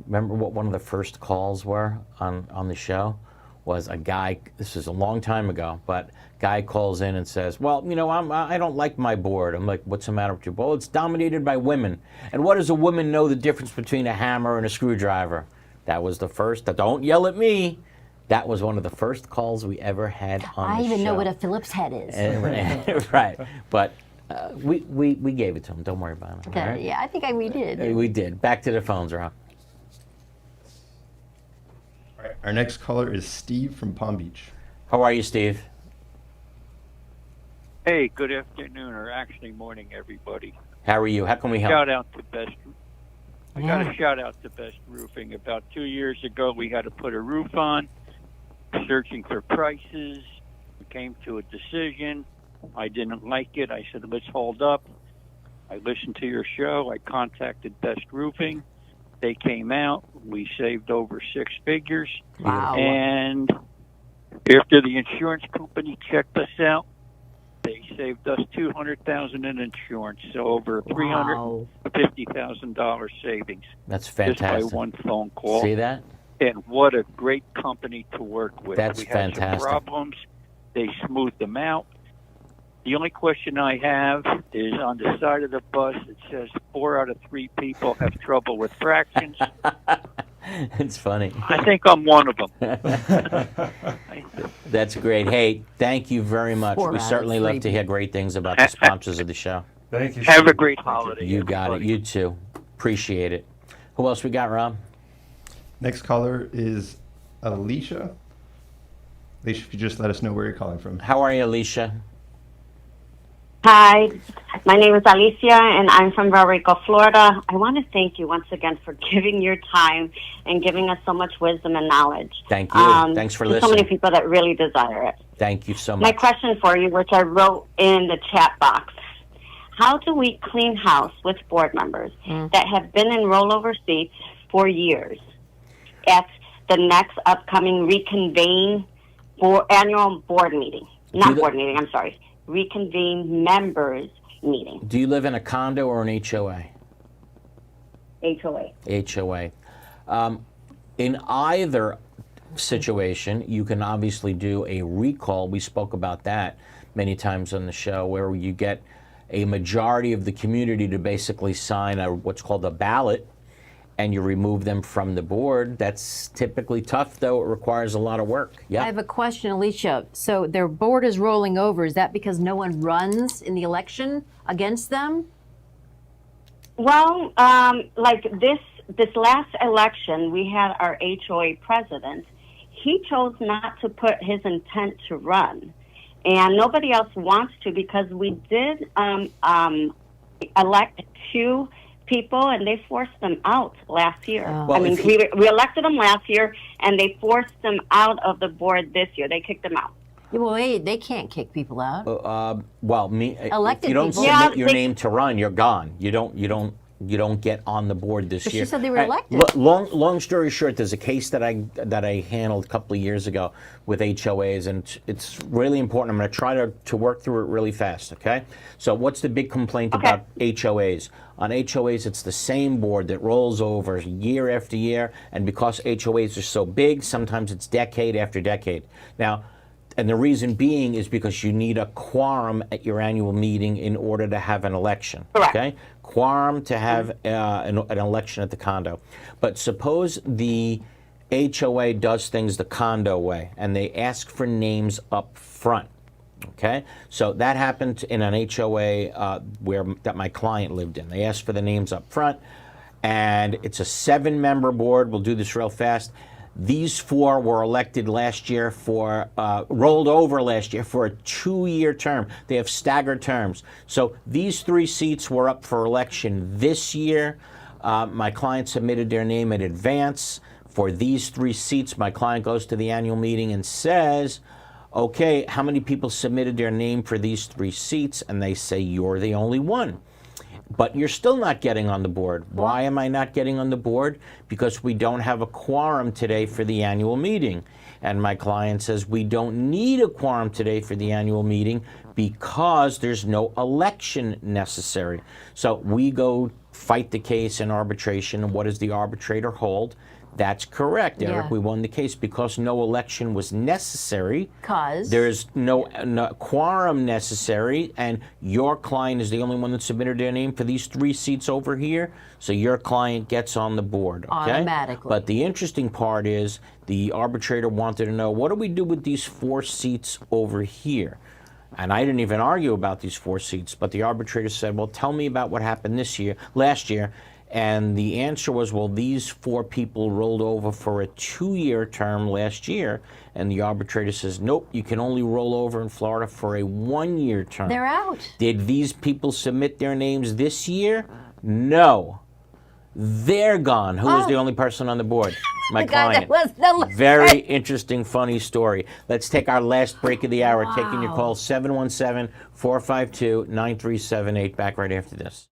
Remember what one of the first calls were on the show? Was a guy, this is a long time ago, but guy calls in and says, well, I don't like my board. I'm like, what's the matter with your board? Well, it's dominated by women. And what does a woman know the difference between a hammer and a screwdriver? That was the first, don't yell at me. That was one of the first calls we ever had on the show. I even know what a Phillips head is. Right, but we gave it to him. Don't worry about it. Okay, all right? yeah, I think we did. We did. Back to the phones, Rob. All right, our next caller is Steve from Palm Beach. How are you, Steve? Hey, good afternoon, or actually morning, everybody. How are you? How can we help? Shout out to Best. I got to shout out to Best Roofing. About 2 years ago, we had to put a roof on. Searching for prices, we came to a decision. I didn't like it. I said, let's hold up. I listened to your show. I contacted Best Roofing. They came out. We saved over 6 figures. Wow. And after the insurance company checked us out, they saved us $200,000 in insurance, so over $350,000 savings. That's fantastic. Just by one phone call. See that? And what a great company to work with. That's we had fantastic. some problems. They smoothed them out. The only question I have is on the side of the bus, it says 4 out of 3 people have trouble with fractions. It's funny. I think I'm one of them. That's great. Hey, thank you very much. 4 We out of certainly 3 love to hear great things about the sponsors of the show. Thank you. Have a great holiday. You got it. You too. Appreciate it. Who else we got, Rob? Next caller is Alicia. Alicia, if you just let us know where you're calling from. How are you, Alicia? Hi, my name is Alicia, and I'm from Valrico, Florida. I want to thank you once again for giving your time and giving us so much wisdom and knowledge. Thank you. Thanks for there's listening. so many people that really desire it. Thank you so My much. question for you, which I wrote in the chat box, how do we clean house with board members that have been in rollover seats for years at the next upcoming annual board meeting? Reconvene members meeting. Do you live in a condo or an HOA? HOA. HOA. In either situation, you can obviously do a recall. We spoke about that many times on the show, where you get a majority of the community to basically sign what's called a ballot, and you remove them from the board. That's typically tough, though. It requires a lot of work. Yeah. I have a question, Alicia. So their board is rolling over. Is that because no one runs in the election against them? Well, like this last election, we had our HOA president. He chose not to put his intent to run, and nobody else wants to, because we did elect 2 people, and they forced them out last year. Well, we elected them last year, and they forced them out of the board this year. They kicked them out. Yeah, well, they can't kick people out. If you don't people. submit your name to run, you're gone. You don't get on the board this But year. she said they were All right, elected. Long story short, there's a case that I handled a couple of years ago with HOAs, and it's really important. I'm going to try to work through it really fast, okay? So what's the big complaint about HOAs? On HOAs, it's the same board that rolls over year after year, and because HOAs are so big, sometimes it's decade after decade. Now, and the reason being is because you need a quorum at your annual meeting in order to have an election. Correct. Okay? Quorum to have an election at the condo. But suppose the HOA does things the condo way, and they ask for names up front. Okay? So that happened in an HOA that my client lived in. They asked for the names up front, and it's a 7-member board. We'll do this real fast. These 4 were elected last year rolled over last year for a 2-year term. They have staggered terms. So these 3 seats were up for election this year. My client submitted their name in advance. For these 3 seats, my client goes to the annual meeting and says, okay, how many people submitted their name for these 3 seats? And they say, you're the only one. But you're still not getting on the board. Why am I not getting on the board? Because we don't have a quorum today for the annual meeting. And my client says, we don't need a quorum today for the annual meeting because there's no election necessary. So we go fight the case in arbitration, and what does the arbitrator hold? That's correct, Eric. Yeah. We won the case because no election was necessary. Cause There's no quorum necessary, and your client is the only one that submitted their name for these 3 seats over here, so your client gets on the board, okay? Automatically. But the interesting part is the arbitrator wanted to know, what do we do with these 4 seats over here? And I didn't even argue about these 4 seats, but the arbitrator said, well, tell me about what happened last year. And the answer was, well, these 4 people rolled over for a 2-year term last year. And the arbitrator says, nope, you can only roll over in Florida for a 1-year term. they're out. Did these people submit their names this year? No. They're gone. Who was the only person on the board? My The guy that client. was the list. Very interesting, funny story. Let's take our last break of the hour. Wow. Taking your call, 717-452-9378. Back right after this.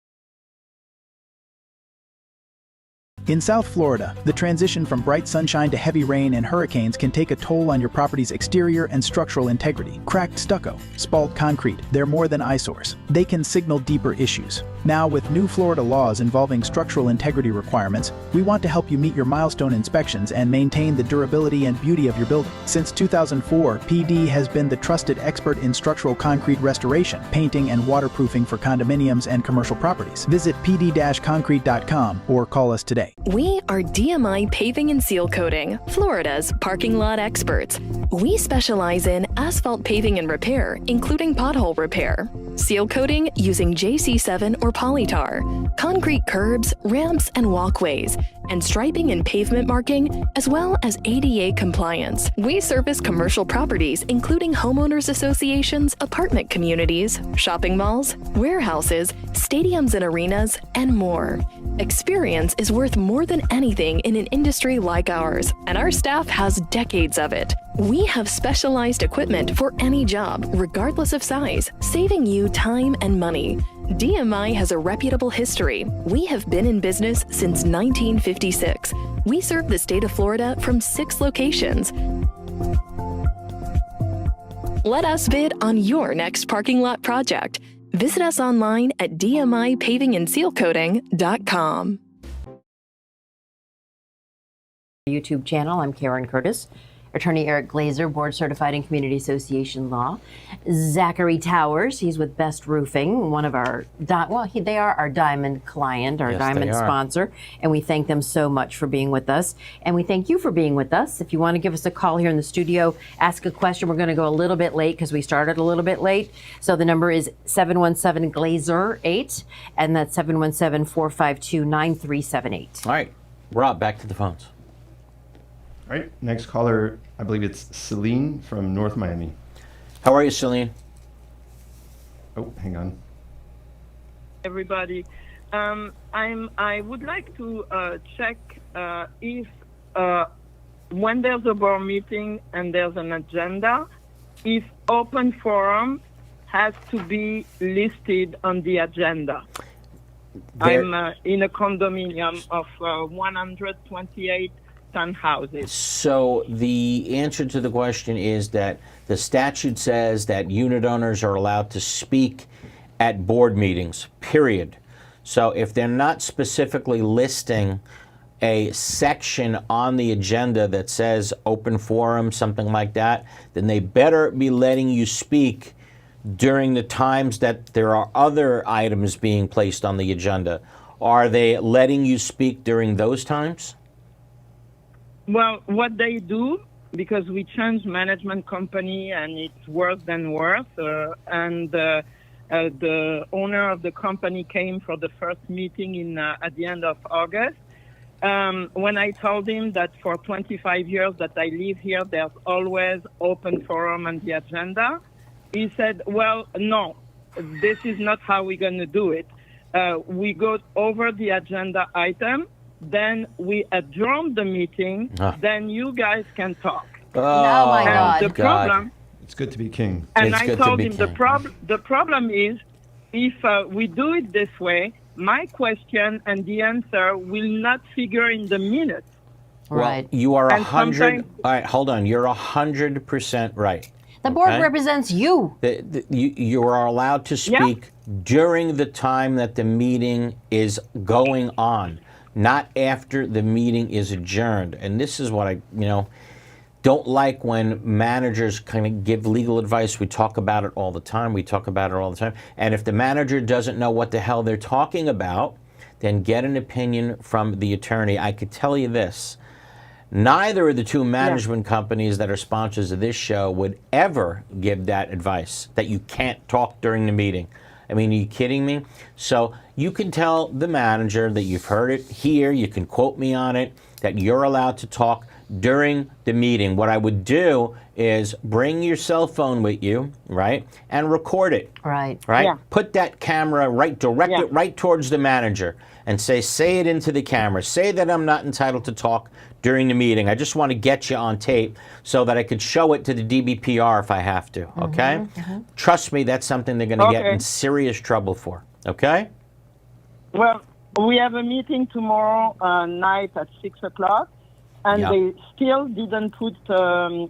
In South Florida, the transition from bright sunshine to heavy rain and hurricanes can take a toll on your property's exterior and structural integrity. Cracked stucco, spalled concrete, they're more than eyesores. They can signal deeper issues. Now, with new Florida laws involving structural integrity requirements, we want to help you meet your milestone inspections and maintain the durability and beauty of your building. Since 2004, PD has been the trusted expert in structural concrete restoration, painting, and waterproofing for condominiums and commercial properties. Visit pd-concrete.com or call us today. We are DMI Paving and Seal Coating, Florida's parking lot experts. We specialize in asphalt paving and repair, including pothole repair, seal coating using JC7 or polytar, concrete curbs, ramps, and walkways, and striping and pavement marking, as well as ADA compliance. We service commercial properties, including homeowners associations, apartment communities, shopping malls, warehouses, stadiums and arenas, and more. Experience is worth more than anything in an industry like ours, and our staff has decades of it. We have specialized equipment for any job, regardless of size, saving you time and money. DMI has a reputable history. We have been in business since 1956. We serve the state of Florida from 6 locations. Let us bid on your next parking lot project. Visit us online at dmipavingandsealcoating.com. YouTube channel. I'm Karen Curtis. Attorney Eric Glazer, board certified in Community Association Law. Zachary Towers, he's with Best Roofing, one of our, they are our diamond client, our diamond sponsor, and we thank them so much for being with us. And we thank you for being with us. If you want to give us a call here in the studio, ask a question. We're going to go a little bit late because we started a little bit late. So the number is 717-GLAZER-8, and that's 717-452-9378. All right, Rob, back to the phones. All right, next caller, I believe it's Celine from North Miami. How are you, Celine? Oh, hang on. Everybody, I would like to check if when there's a board meeting and there's an agenda, if open forum has to be listed on the agenda. I'm in a condominium of 128 houses. So the answer to the question is that the statute says that unit owners are allowed to speak at board meetings, period. So if they're not specifically listing a section on the agenda that says open forum, something like that, then they better be letting you speak during the times that there are other items being placed on the agenda. Are they letting you speak during those times? Well, what they do, because we changed management company and it's worse than worse, and the owner of the company came for the first meeting at the end of August. When I told him that for 25 years that I live here, there's always open forum on the agenda, he said, well, no, this is not how we're going to do it. We go over the agenda item, then we adjourn the meeting, then you guys can talk. Oh my God. The problem, it's good to be king. And I told him the problem is if we do it this way, my question and the answer will not figure in the minutes. Right. Well, you are 100. All right, hold on. You're 100% right. The board okay? represents you. You are allowed to speak during the time that the meeting is going on, not after the meeting is adjourned. And this is what I, don't like when managers kind of give legal advice. We talk about it all the time. And if the manager doesn't know what the hell they're talking about, then get an opinion from the attorney. I could tell you this. Neither of the two management companies that are sponsors of this show would ever give that advice, that you can't talk during the meeting. I mean, are you kidding me? So you can tell the manager that you've heard it here, you can quote me on it, that you're allowed to talk during the meeting. What I would do is bring your cell phone with you, right, and record it. Right. Right? Yeah. Put that camera direct it right towards the manager and say it into the camera. Say that I'm not entitled to talk during the meeting. I just want to get you on tape so that I could show it to the DBPR if I have to, okay? Trust me, that's something they're going to get in serious trouble for, okay? Well, we have a meeting tomorrow night at 6 o'clock, and they still didn't put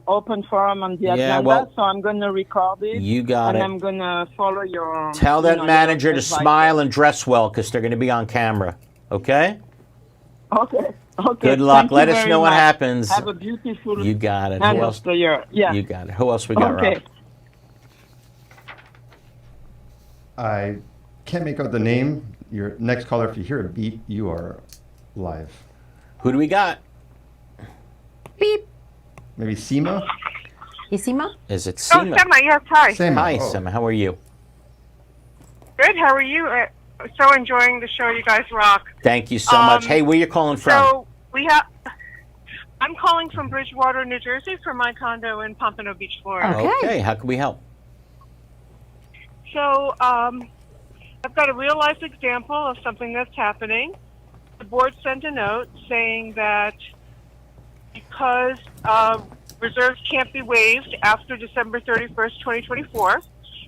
open forum on the agenda, so I'm going to record it. You got and it. I'm going to follow your... Tell that manager to advice. smile and dress well because they're going to be on camera, okay? Okay. Good luck. Thank you Let us very know what much. happens. Have a beautiful You got it. end Who of else? the year. Yeah. You got it. Who else we got, Okay. Rob? I can't make out the name. Your next caller, if you hear a beep, you are live. Who do we got? Beep. Maybe Seema? Seema? Is it Oh, Seema? Sema, yes, hi. Seema, Hi, oh. Seema. How are you? Good, how are you? So enjoying the show. You guys rock. Thank you so much. Hey, where you calling from? So I'm calling from Bridgewater, New Jersey, from my condo in Pompano Beach, Florida. Okay. How can we help? So I've got a real life example of something that's happening. The board sent a note saying that because reserves can't be waived after December 31st, 2024,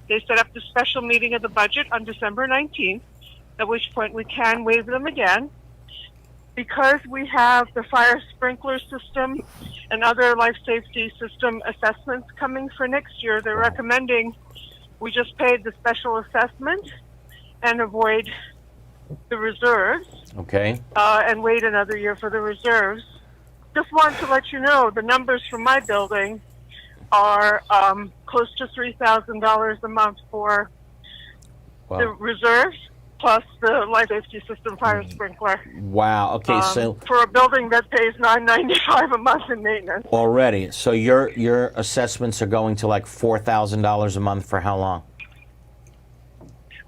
they set up the special meeting of the budget on December 19th, at which point we can waive them again. Because we have the fire sprinkler system and other life safety system assessments coming for next year, they're recommending we just pay the special assessment and avoid the reserves. Okay. And wait another year for the reserves. Just want to let you know the numbers from my building are close to $3,000 a month for the reserves plus the life safety system fire sprinkler. Wow. Okay, so for a building that pays $995 a month in maintenance. already, so your assessments are going to like $4,000 a month for how long?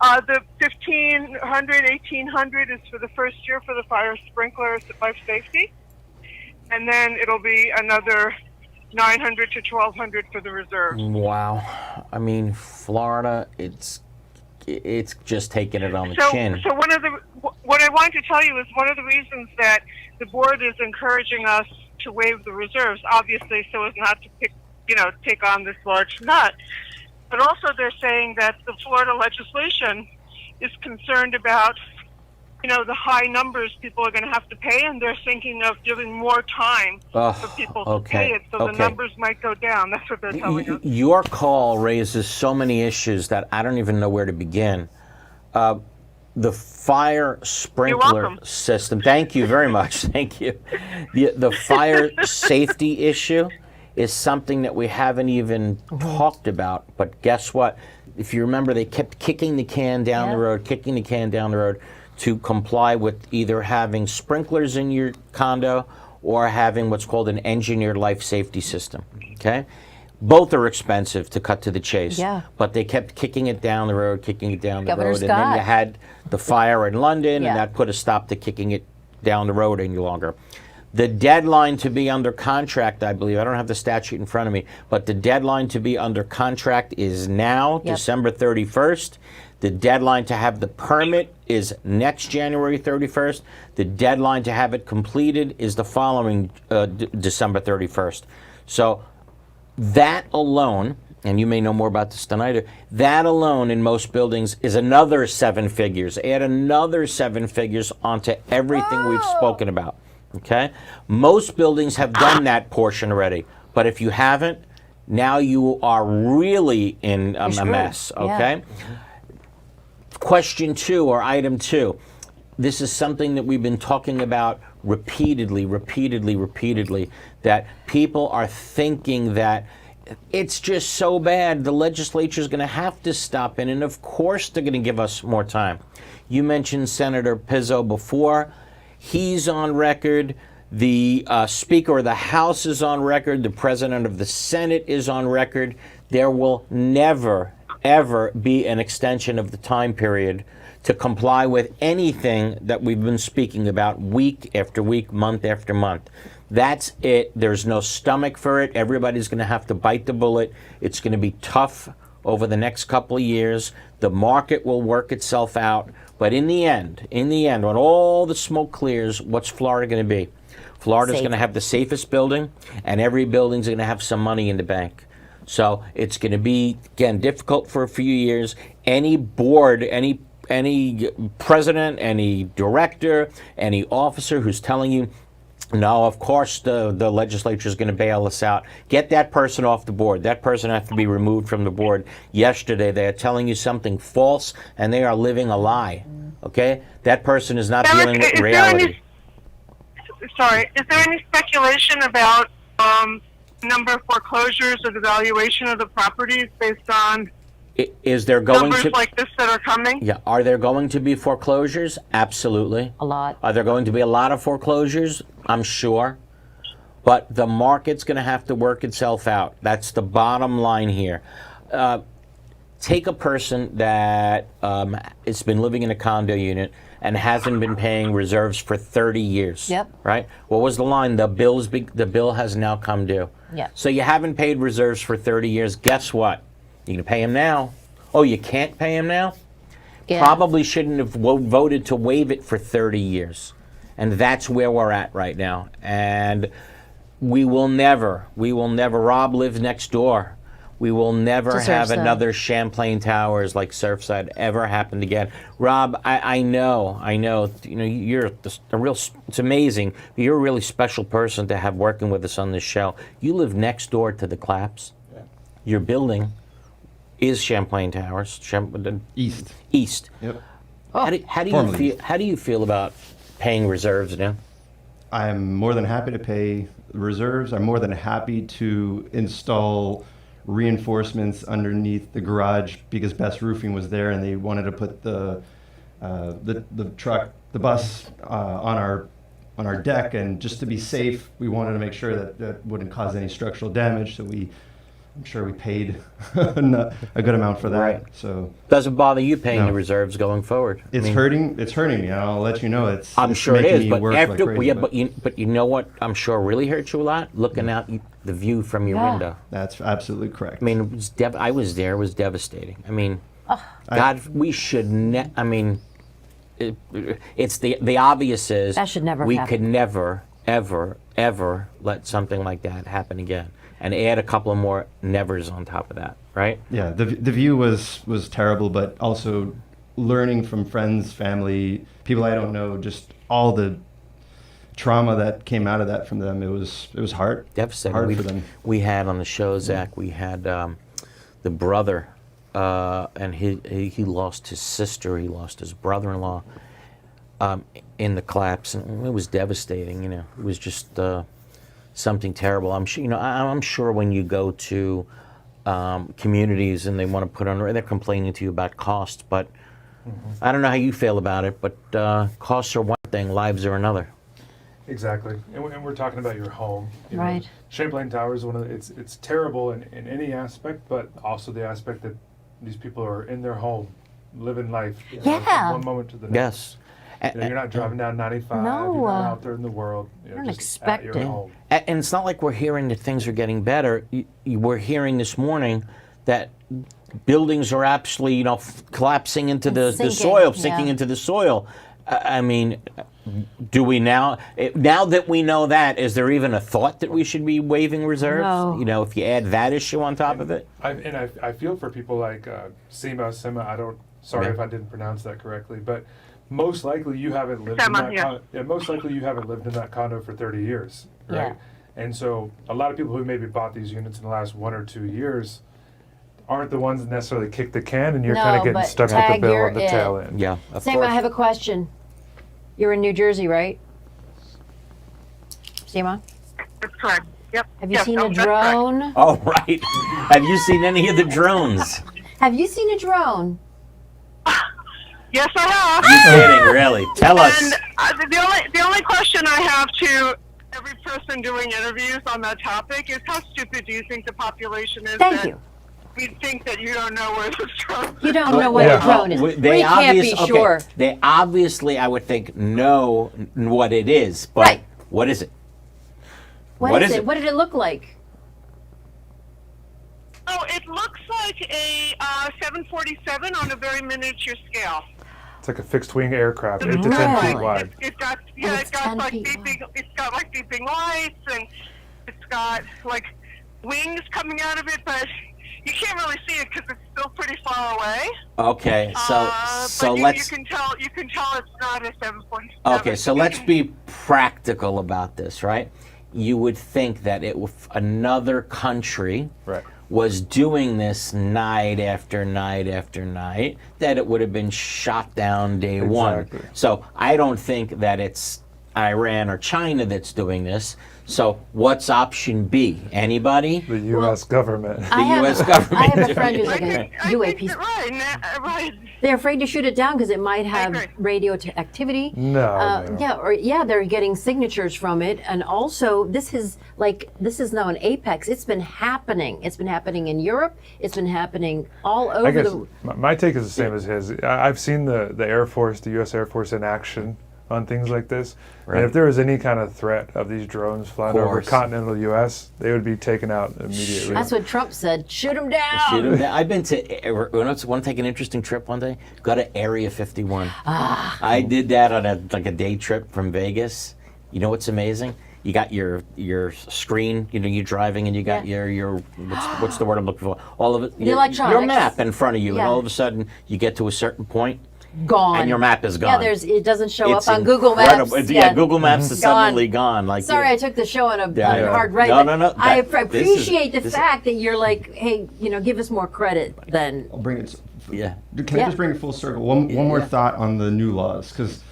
The $1,500, $1,800 is for the first year for the fire sprinkler life safety, and then it'll be another $900 to $1,200 for the reserve. Wow. I mean, Florida, it's just taking it on the chin. So what I wanted to tell you is one of the reasons that the board is encouraging us to waive the reserves, obviously, so as not to take on this large nut. But also they're saying that the Florida legislation is concerned about, the high numbers people are going to have to pay, and they're thinking of giving more time for people to pay it, so the numbers might go down. That's what they're telling us. Your call raises so many issues that I don't even know where to begin. The fire sprinkler system. Thank you very much. Thank you. The fire safety issue is something that we haven't even talked about. But guess what? If you remember, they kept kicking the can down the road, to comply with either having sprinklers in your condo or having what's called an engineered life safety system, okay? Both are expensive, to cut to the chase. Yeah. But they kept kicking it down the road, Governor and then you had the fire in London, Yeah. and that put a stop to kicking it down the road any longer. The deadline to be under contract, I believe, I don't have the statute in front of me, but the deadline to be under contract is now, December 31st. The deadline to have the permit is next January 31st. The deadline to have it completed is the following December 31st. So that alone, and you may know more about this than I do, that alone in most buildings is another 7 figures. Add another 7 figures onto everything we've spoken about. Okay? Most buildings have done that portion already. But if you haven't, now you are really in a screwed. mess, Yeah. okay? Question 2 or item 2. This is something that we've been talking about repeatedly, that people are thinking that it's just so bad, the legislature is going to have to stop in, and of course they're going to give us more time. You mentioned Senator Pizzo before. He's on record. The Speaker of the House is on record. The President of the Senate is on record. There will never, ever be an extension of the time period to comply with anything that we've been speaking about week after week, month after month. That's it. There's no stomach for it. Everybody's going to have to bite the bullet. It's going to be tough over the next couple of years. The market will work itself out. But in the end, when all the smoke clears, what's Florida going to be? Florida's going to have the safest building, and every building's going to have some money in the bank. So it's going to be, again, difficult for a few years. Any board, any president, any director, any officer who's telling you, no, of course the legislature is going to bail us out, get that person off the board. That person has to be removed from the board. Yesterday they are telling you something false, and they are living a lie. Okay? That person is not dealing with reality. Is there any speculation about number of foreclosures or the valuation of the properties based on Is there going numbers to like this that are coming? Yeah, are there going to be foreclosures? Absolutely. A lot. Are there going to be a lot of foreclosures? I'm sure. But the market's going to have to work itself out. That's the bottom line here. Take a person that has been living in a condo unit and hasn't been paying reserves for 30 years. Yep. Right? What was the line? The bill has now come due. Yeah. So you haven't paid reserves for 30 years. Guess what? You can pay him now. Oh, you can't pay him now? Yeah. Probably shouldn't have voted to waive it for 30 years. And that's where we're at right now. And we will never, Rob lives next door. We will never have another Champlain Towers like Surfside ever happen again. Rob, I know, you're it's amazing. You're a really special person to have working with us on this show. You live next door to the Claps. Yeah. Your building is Champlain Towers. East. Yep. How do you feel about paying reserves now? I'm more than happy to pay reserves. I'm more than happy to install reinforcements underneath the garage because Best Roofing was there and they wanted to put the bus on our deck, and just to be safe, we wanted to make sure that that wouldn't cause any structural damage. So I'm sure we paid a good amount for that. Right. So doesn't bother you paying the reserves going forward? It's hurting me. I'll let you know. I'm sure it is, but after but you know what? I'm sure really hurts you a lot. Looking out the view from your window. That's absolutely correct. I mean, I was there. It was devastating. I mean, God, we should. I mean, it's the obvious is that should never we happen. could never, ever let something like that happen again. And add a couple of more nevers on top of that, right? Yeah, the view was terrible, but also learning from friends, family, people I don't know, just all the trauma that came out of that from them. It was hard. Devastating. Hard for them. We had on the show, Zach, we had the brother, and he lost his sister, he lost his brother-in-law in the collapse, and it was devastating. You know, it was just something terrible. I'm sure. I'm sure when you go to communities and they want to put on, they're complaining to you about costs. But I don't know how you feel about it. But costs are one thing, lives are another. Exactly, and we're talking about your home. Right. Champlain Towers, it's terrible in any aspect, but also the aspect that these people are in their home, living life. From one moment to the next. Yes. You're not driving down 95. No, you're not out there in the world. You're just at your home. And it's not like we're hearing that things are getting better. We're hearing this morning that buildings are actually, collapsing into the soil, sinking into the soil. I mean, do we now that we know that, is there even a thought that we should be waiving reserves? No. If you add that issue on top of it? I feel for people like Sima, sorry if I didn't pronounce that correctly, but most likely you haven't lived in that condo. Most likely you haven't lived in that condo for 30 years, right? And so a lot of people who maybe bought these units in the last 1 or 2 years aren't the ones that necessarily kick the can, and you're No, kind of getting but stuck with Tag, the bill you're on the it. tail end. Yeah, of Sam, course. I have a question. You're in New Jersey, right? Seema? That's correct. Yep. Have you Yes, seen a that's correct. drone? Oh, right. Have you seen any of the drones? Have you seen a drone? Yes, I have. You kidding, really? Tell us. And the only question I have to every person doing interviews on that topic is how stupid do you think the population is? Thank that you. We think that you don't know where this drone. You don't know what a drone is. They we can't be okay, sure. They obviously, I would think, know what it is, but Right. what is it? What is it? What did it look like? Oh, it looks like a 747 on a very miniature scale. It's like a fixed wing aircraft, 8 to 10 Really? feet wide. It's got it's 10 like feet beeping. It's got like beeping lights, and it's got like wings coming out of it, but you can't really see it because it's still pretty far away. Okay, so But you let's. can tell it's not a 747. Okay, so let's be practical about this, right? You would think that if another country was doing this night after night after night, that it would have been shot down day one. So I don't think that it's Iran or China that's doing this. So what's option B? Anybody? The U.S. government. The U.S. government. I have a friend who's like a UAP. Right. They're afraid to shoot it down because it might have radioactivity. No, they don't. Yeah, they're getting signatures from it, and also this is now an apex. It's been happening. It's been happening in Europe. It's been happening all over I guess the. my take is the same as his. I've seen the Air Force, the U.S. Air Force in action on things like this. Right. And if there was any kind of threat of these drones flying over course. continental U.S., they would be taken out immediately. That's what Trump said. Shoot them down. Shoot 'em down. I've been to. Want to take an interesting trip one day? Go to Area 51. I did that on a day trip from Vegas. You know what's amazing? You got your screen. You know, you're driving and you got your what's the word I'm looking for? All of it. The Your electronics. map in front of you, Yeah. and all of a sudden you get to a certain point. Gone. And your map is gone. Yeah, it doesn't show It's up on Google Maps. incredible. Yeah, Google Maps is Gone. suddenly gone. Like Sorry, I took the show on a Yeah. hard right. No, but no. I This is- appreciate the this- fact that you're like, hey, give us more credit than. I'll bring it. Yeah. Can I just bring it full circle? One more thought on the new laws, because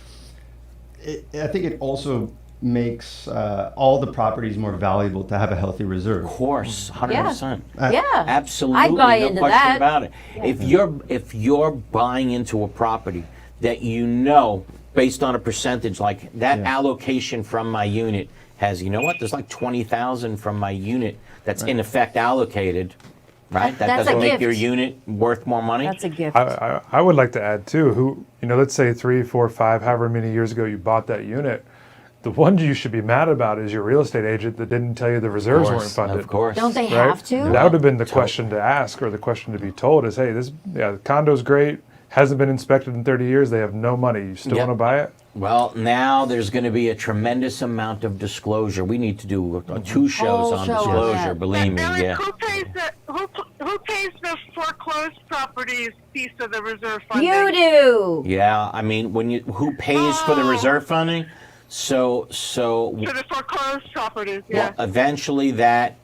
I think it also makes all the properties more valuable to have a healthy reserve. Of course, 100%. Yeah. Absolutely, I'd buy no into question that. about it. If you're buying into a property that you know, based on a percentage, like that allocation from my unit has, you know what? There's like 20,000 from my unit that's in effect allocated. Right, that That's a doesn't make gift. your unit worth more money. That's a gift. I would like to add too, let's say 3, 4, 5, however many years ago you bought that unit, the one you should be mad about is your real estate agent that didn't tell you the reserves weren't funded. Of course. Don't they right? have to? That would have been the question to ask, or the question to be told is, hey, the condo's great, hasn't been inspected in 30 years, they have no money, you still want to buy it? Well, now there's going to be a tremendous amount of disclosure. We need to do 2 shows on disclosure, believe me. Eric, Yeah. who pays the foreclosed properties piece of the reserve funding? You do. Yeah, I mean, who pays for the reserve funding? So For the foreclosed properties, well, eventually that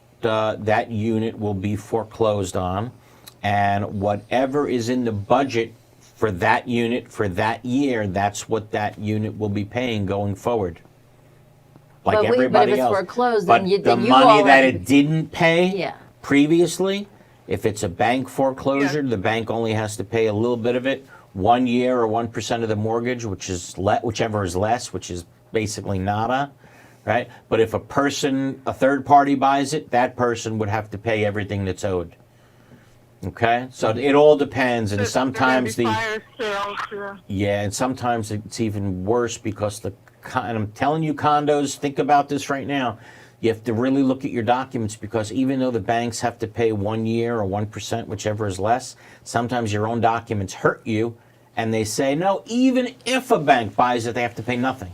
unit will be foreclosed on, and whatever is in the budget for that unit for that year, that's what that unit will be paying going forward. Like But everybody if it's else. foreclosed, But then you the then money that already- it didn't pay Yeah. previously, if it's a bank foreclosure, the bank only has to pay a little bit of it, 1 year or 1% of the mortgage, whichever is less, which is basically nada, right? But if a third party buys it, that person would have to pay everything that's owed. Okay, so it all depends, and sometimes and sometimes it's even worse because and I'm telling you, condos, think about this right now. You have to really look at your documents, because even though the banks have to pay 1 year or 1%, whichever is less, sometimes your own documents hurt you, and they say no. Even if a bank buys it, they have to pay nothing.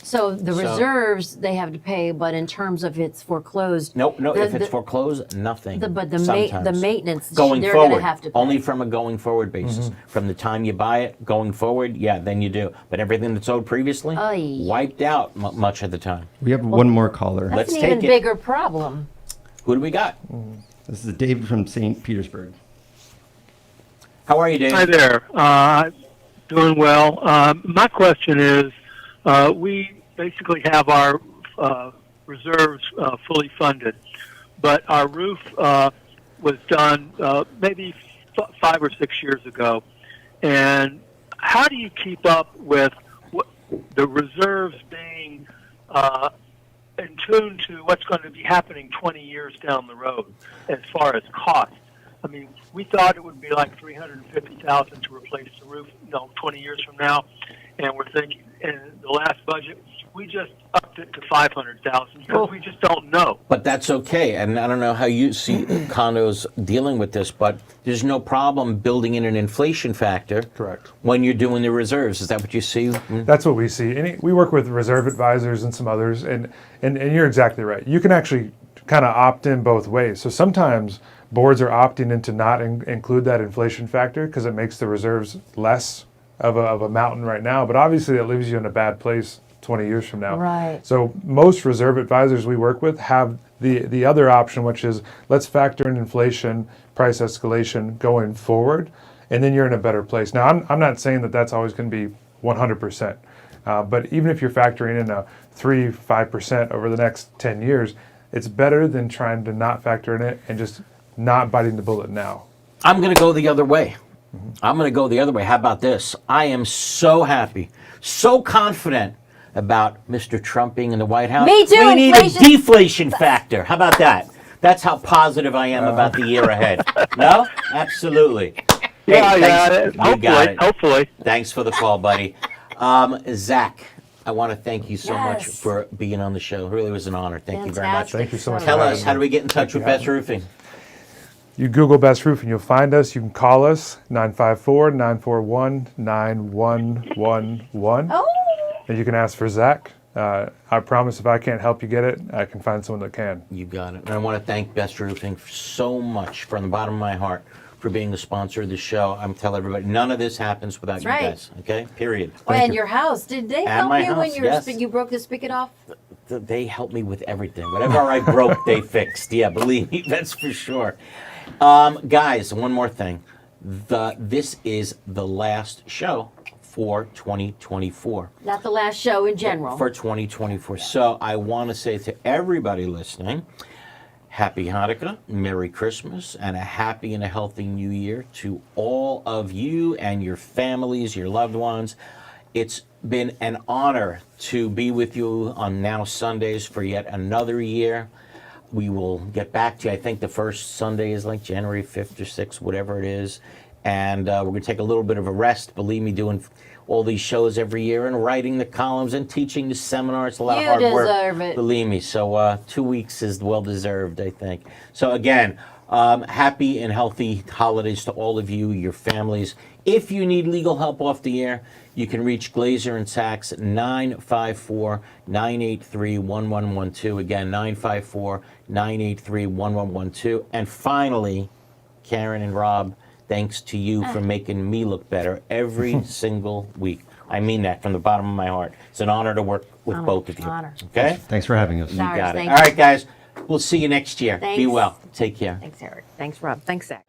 So the reserves they have to pay, but in terms of it's foreclosed. No, if it's foreclosed, nothing. But the sometimes. maintenance going they're forward, going to have to pay. only from a going forward basis. From the time you buy it, going forward, yeah, then you do. But everything that's owed previously, wiped out much of the time. We have one more caller. That's Let's an take even it. bigger problem. Who do we got? This is David from St. Petersburg. How are you, Dave? Hi there. Doing well. My question is, we basically have our reserves fully funded, but our roof was done maybe 5 or 6 years ago. And how do you keep up with the reserves being in tune to what's going to be happening 20 years down the road as far as cost? I mean, we thought it would be like $350,000 to replace the roof, 20 years from now, and we're thinking in the last budget we just upped it to $500,000 because we just don't know. But that's okay, and I don't know how you see condos dealing with this, but there's no problem building in an inflation factor. Correct. When you're doing the reserves, is that what you see? That's what we see. And we work with reserve advisors and some others, and you're exactly right. You can actually kind of opt in both ways. So sometimes boards are opting in to not include that inflation factor because it makes the reserves less of a mountain right now. But obviously, that leaves you in a bad place 20 years from now. Right. So most reserve advisors we work with have the other option, which is let's factor in inflation, price escalation going forward, and then you're in a better place. Now, I'm not saying that that's always going to be 100%, but even if you're factoring in a 3-5% over the next 10 years, it's better than trying to not factor in it and just not biting the bullet now. I'm going to go the other way. I'm going to go the other way. How about this? I am so happy, so confident about Mr. Trump being in the White House. Me too. We need a deflation factor. How about that? That's how positive I am about the year ahead. No? Absolutely. Yeah, Thanks. hopefully, You got it. hopefully. Thanks for the call, buddy. Zach, I want to thank you so much for being on the show. It really was an honor. Thank you very much. Thank you so much. Tell for us, having how me. do we get in touch with Best Roofing? You Google Best Roofing, you'll find us. You can call us, 954-941-9111. Oh. And you can ask for Zach. I promise if I can't help you get it, I can find someone that can. You got it. And I want to thank Best Roofing so much from the bottom of my heart for being the sponsor of the show. I'm telling everybody, none of this happens without That's you right. guys. Okay? Period. And your house, did they help my you when house, you broke the spigot off? They helped me with everything. Whatever I broke, they fixed. Yeah, believe me, that's for sure. Guys, one more thing. This is the last show for 2024. Not the last show in general. For 2024. So I want to say to everybody listening, Happy Hanukkah, Merry Christmas, and a happy and a healthy New Year to all of you and your families, your loved ones. It's been an honor to be with you on Now Sundays for yet another year. We will get back to you. I think the first Sunday is like January 5th or 6th, whatever it is. And we're going to take a little bit of a rest. Believe me, doing all these shows every year and writing the columns and teaching the seminars. A lot of hard work. You deserve it. Believe me. So 2 weeks is well deserved, I think. So again, happy and healthy holidays to all of you, your families. If you need legal help off the air, you can reach Glazer and Sachs at 954-983-1112. Again, 954-983-1112. And finally, Karen and Rob, thanks to you for making me look better every single week. I mean that from the bottom of my heart. It's an honor to work with both of you. Okay? Thanks for having us. You got it. All right, guys. We'll see you next year. Be Thanks. well. Take care. Thanks, Eric. Thanks, Rob. Thanks, Zach.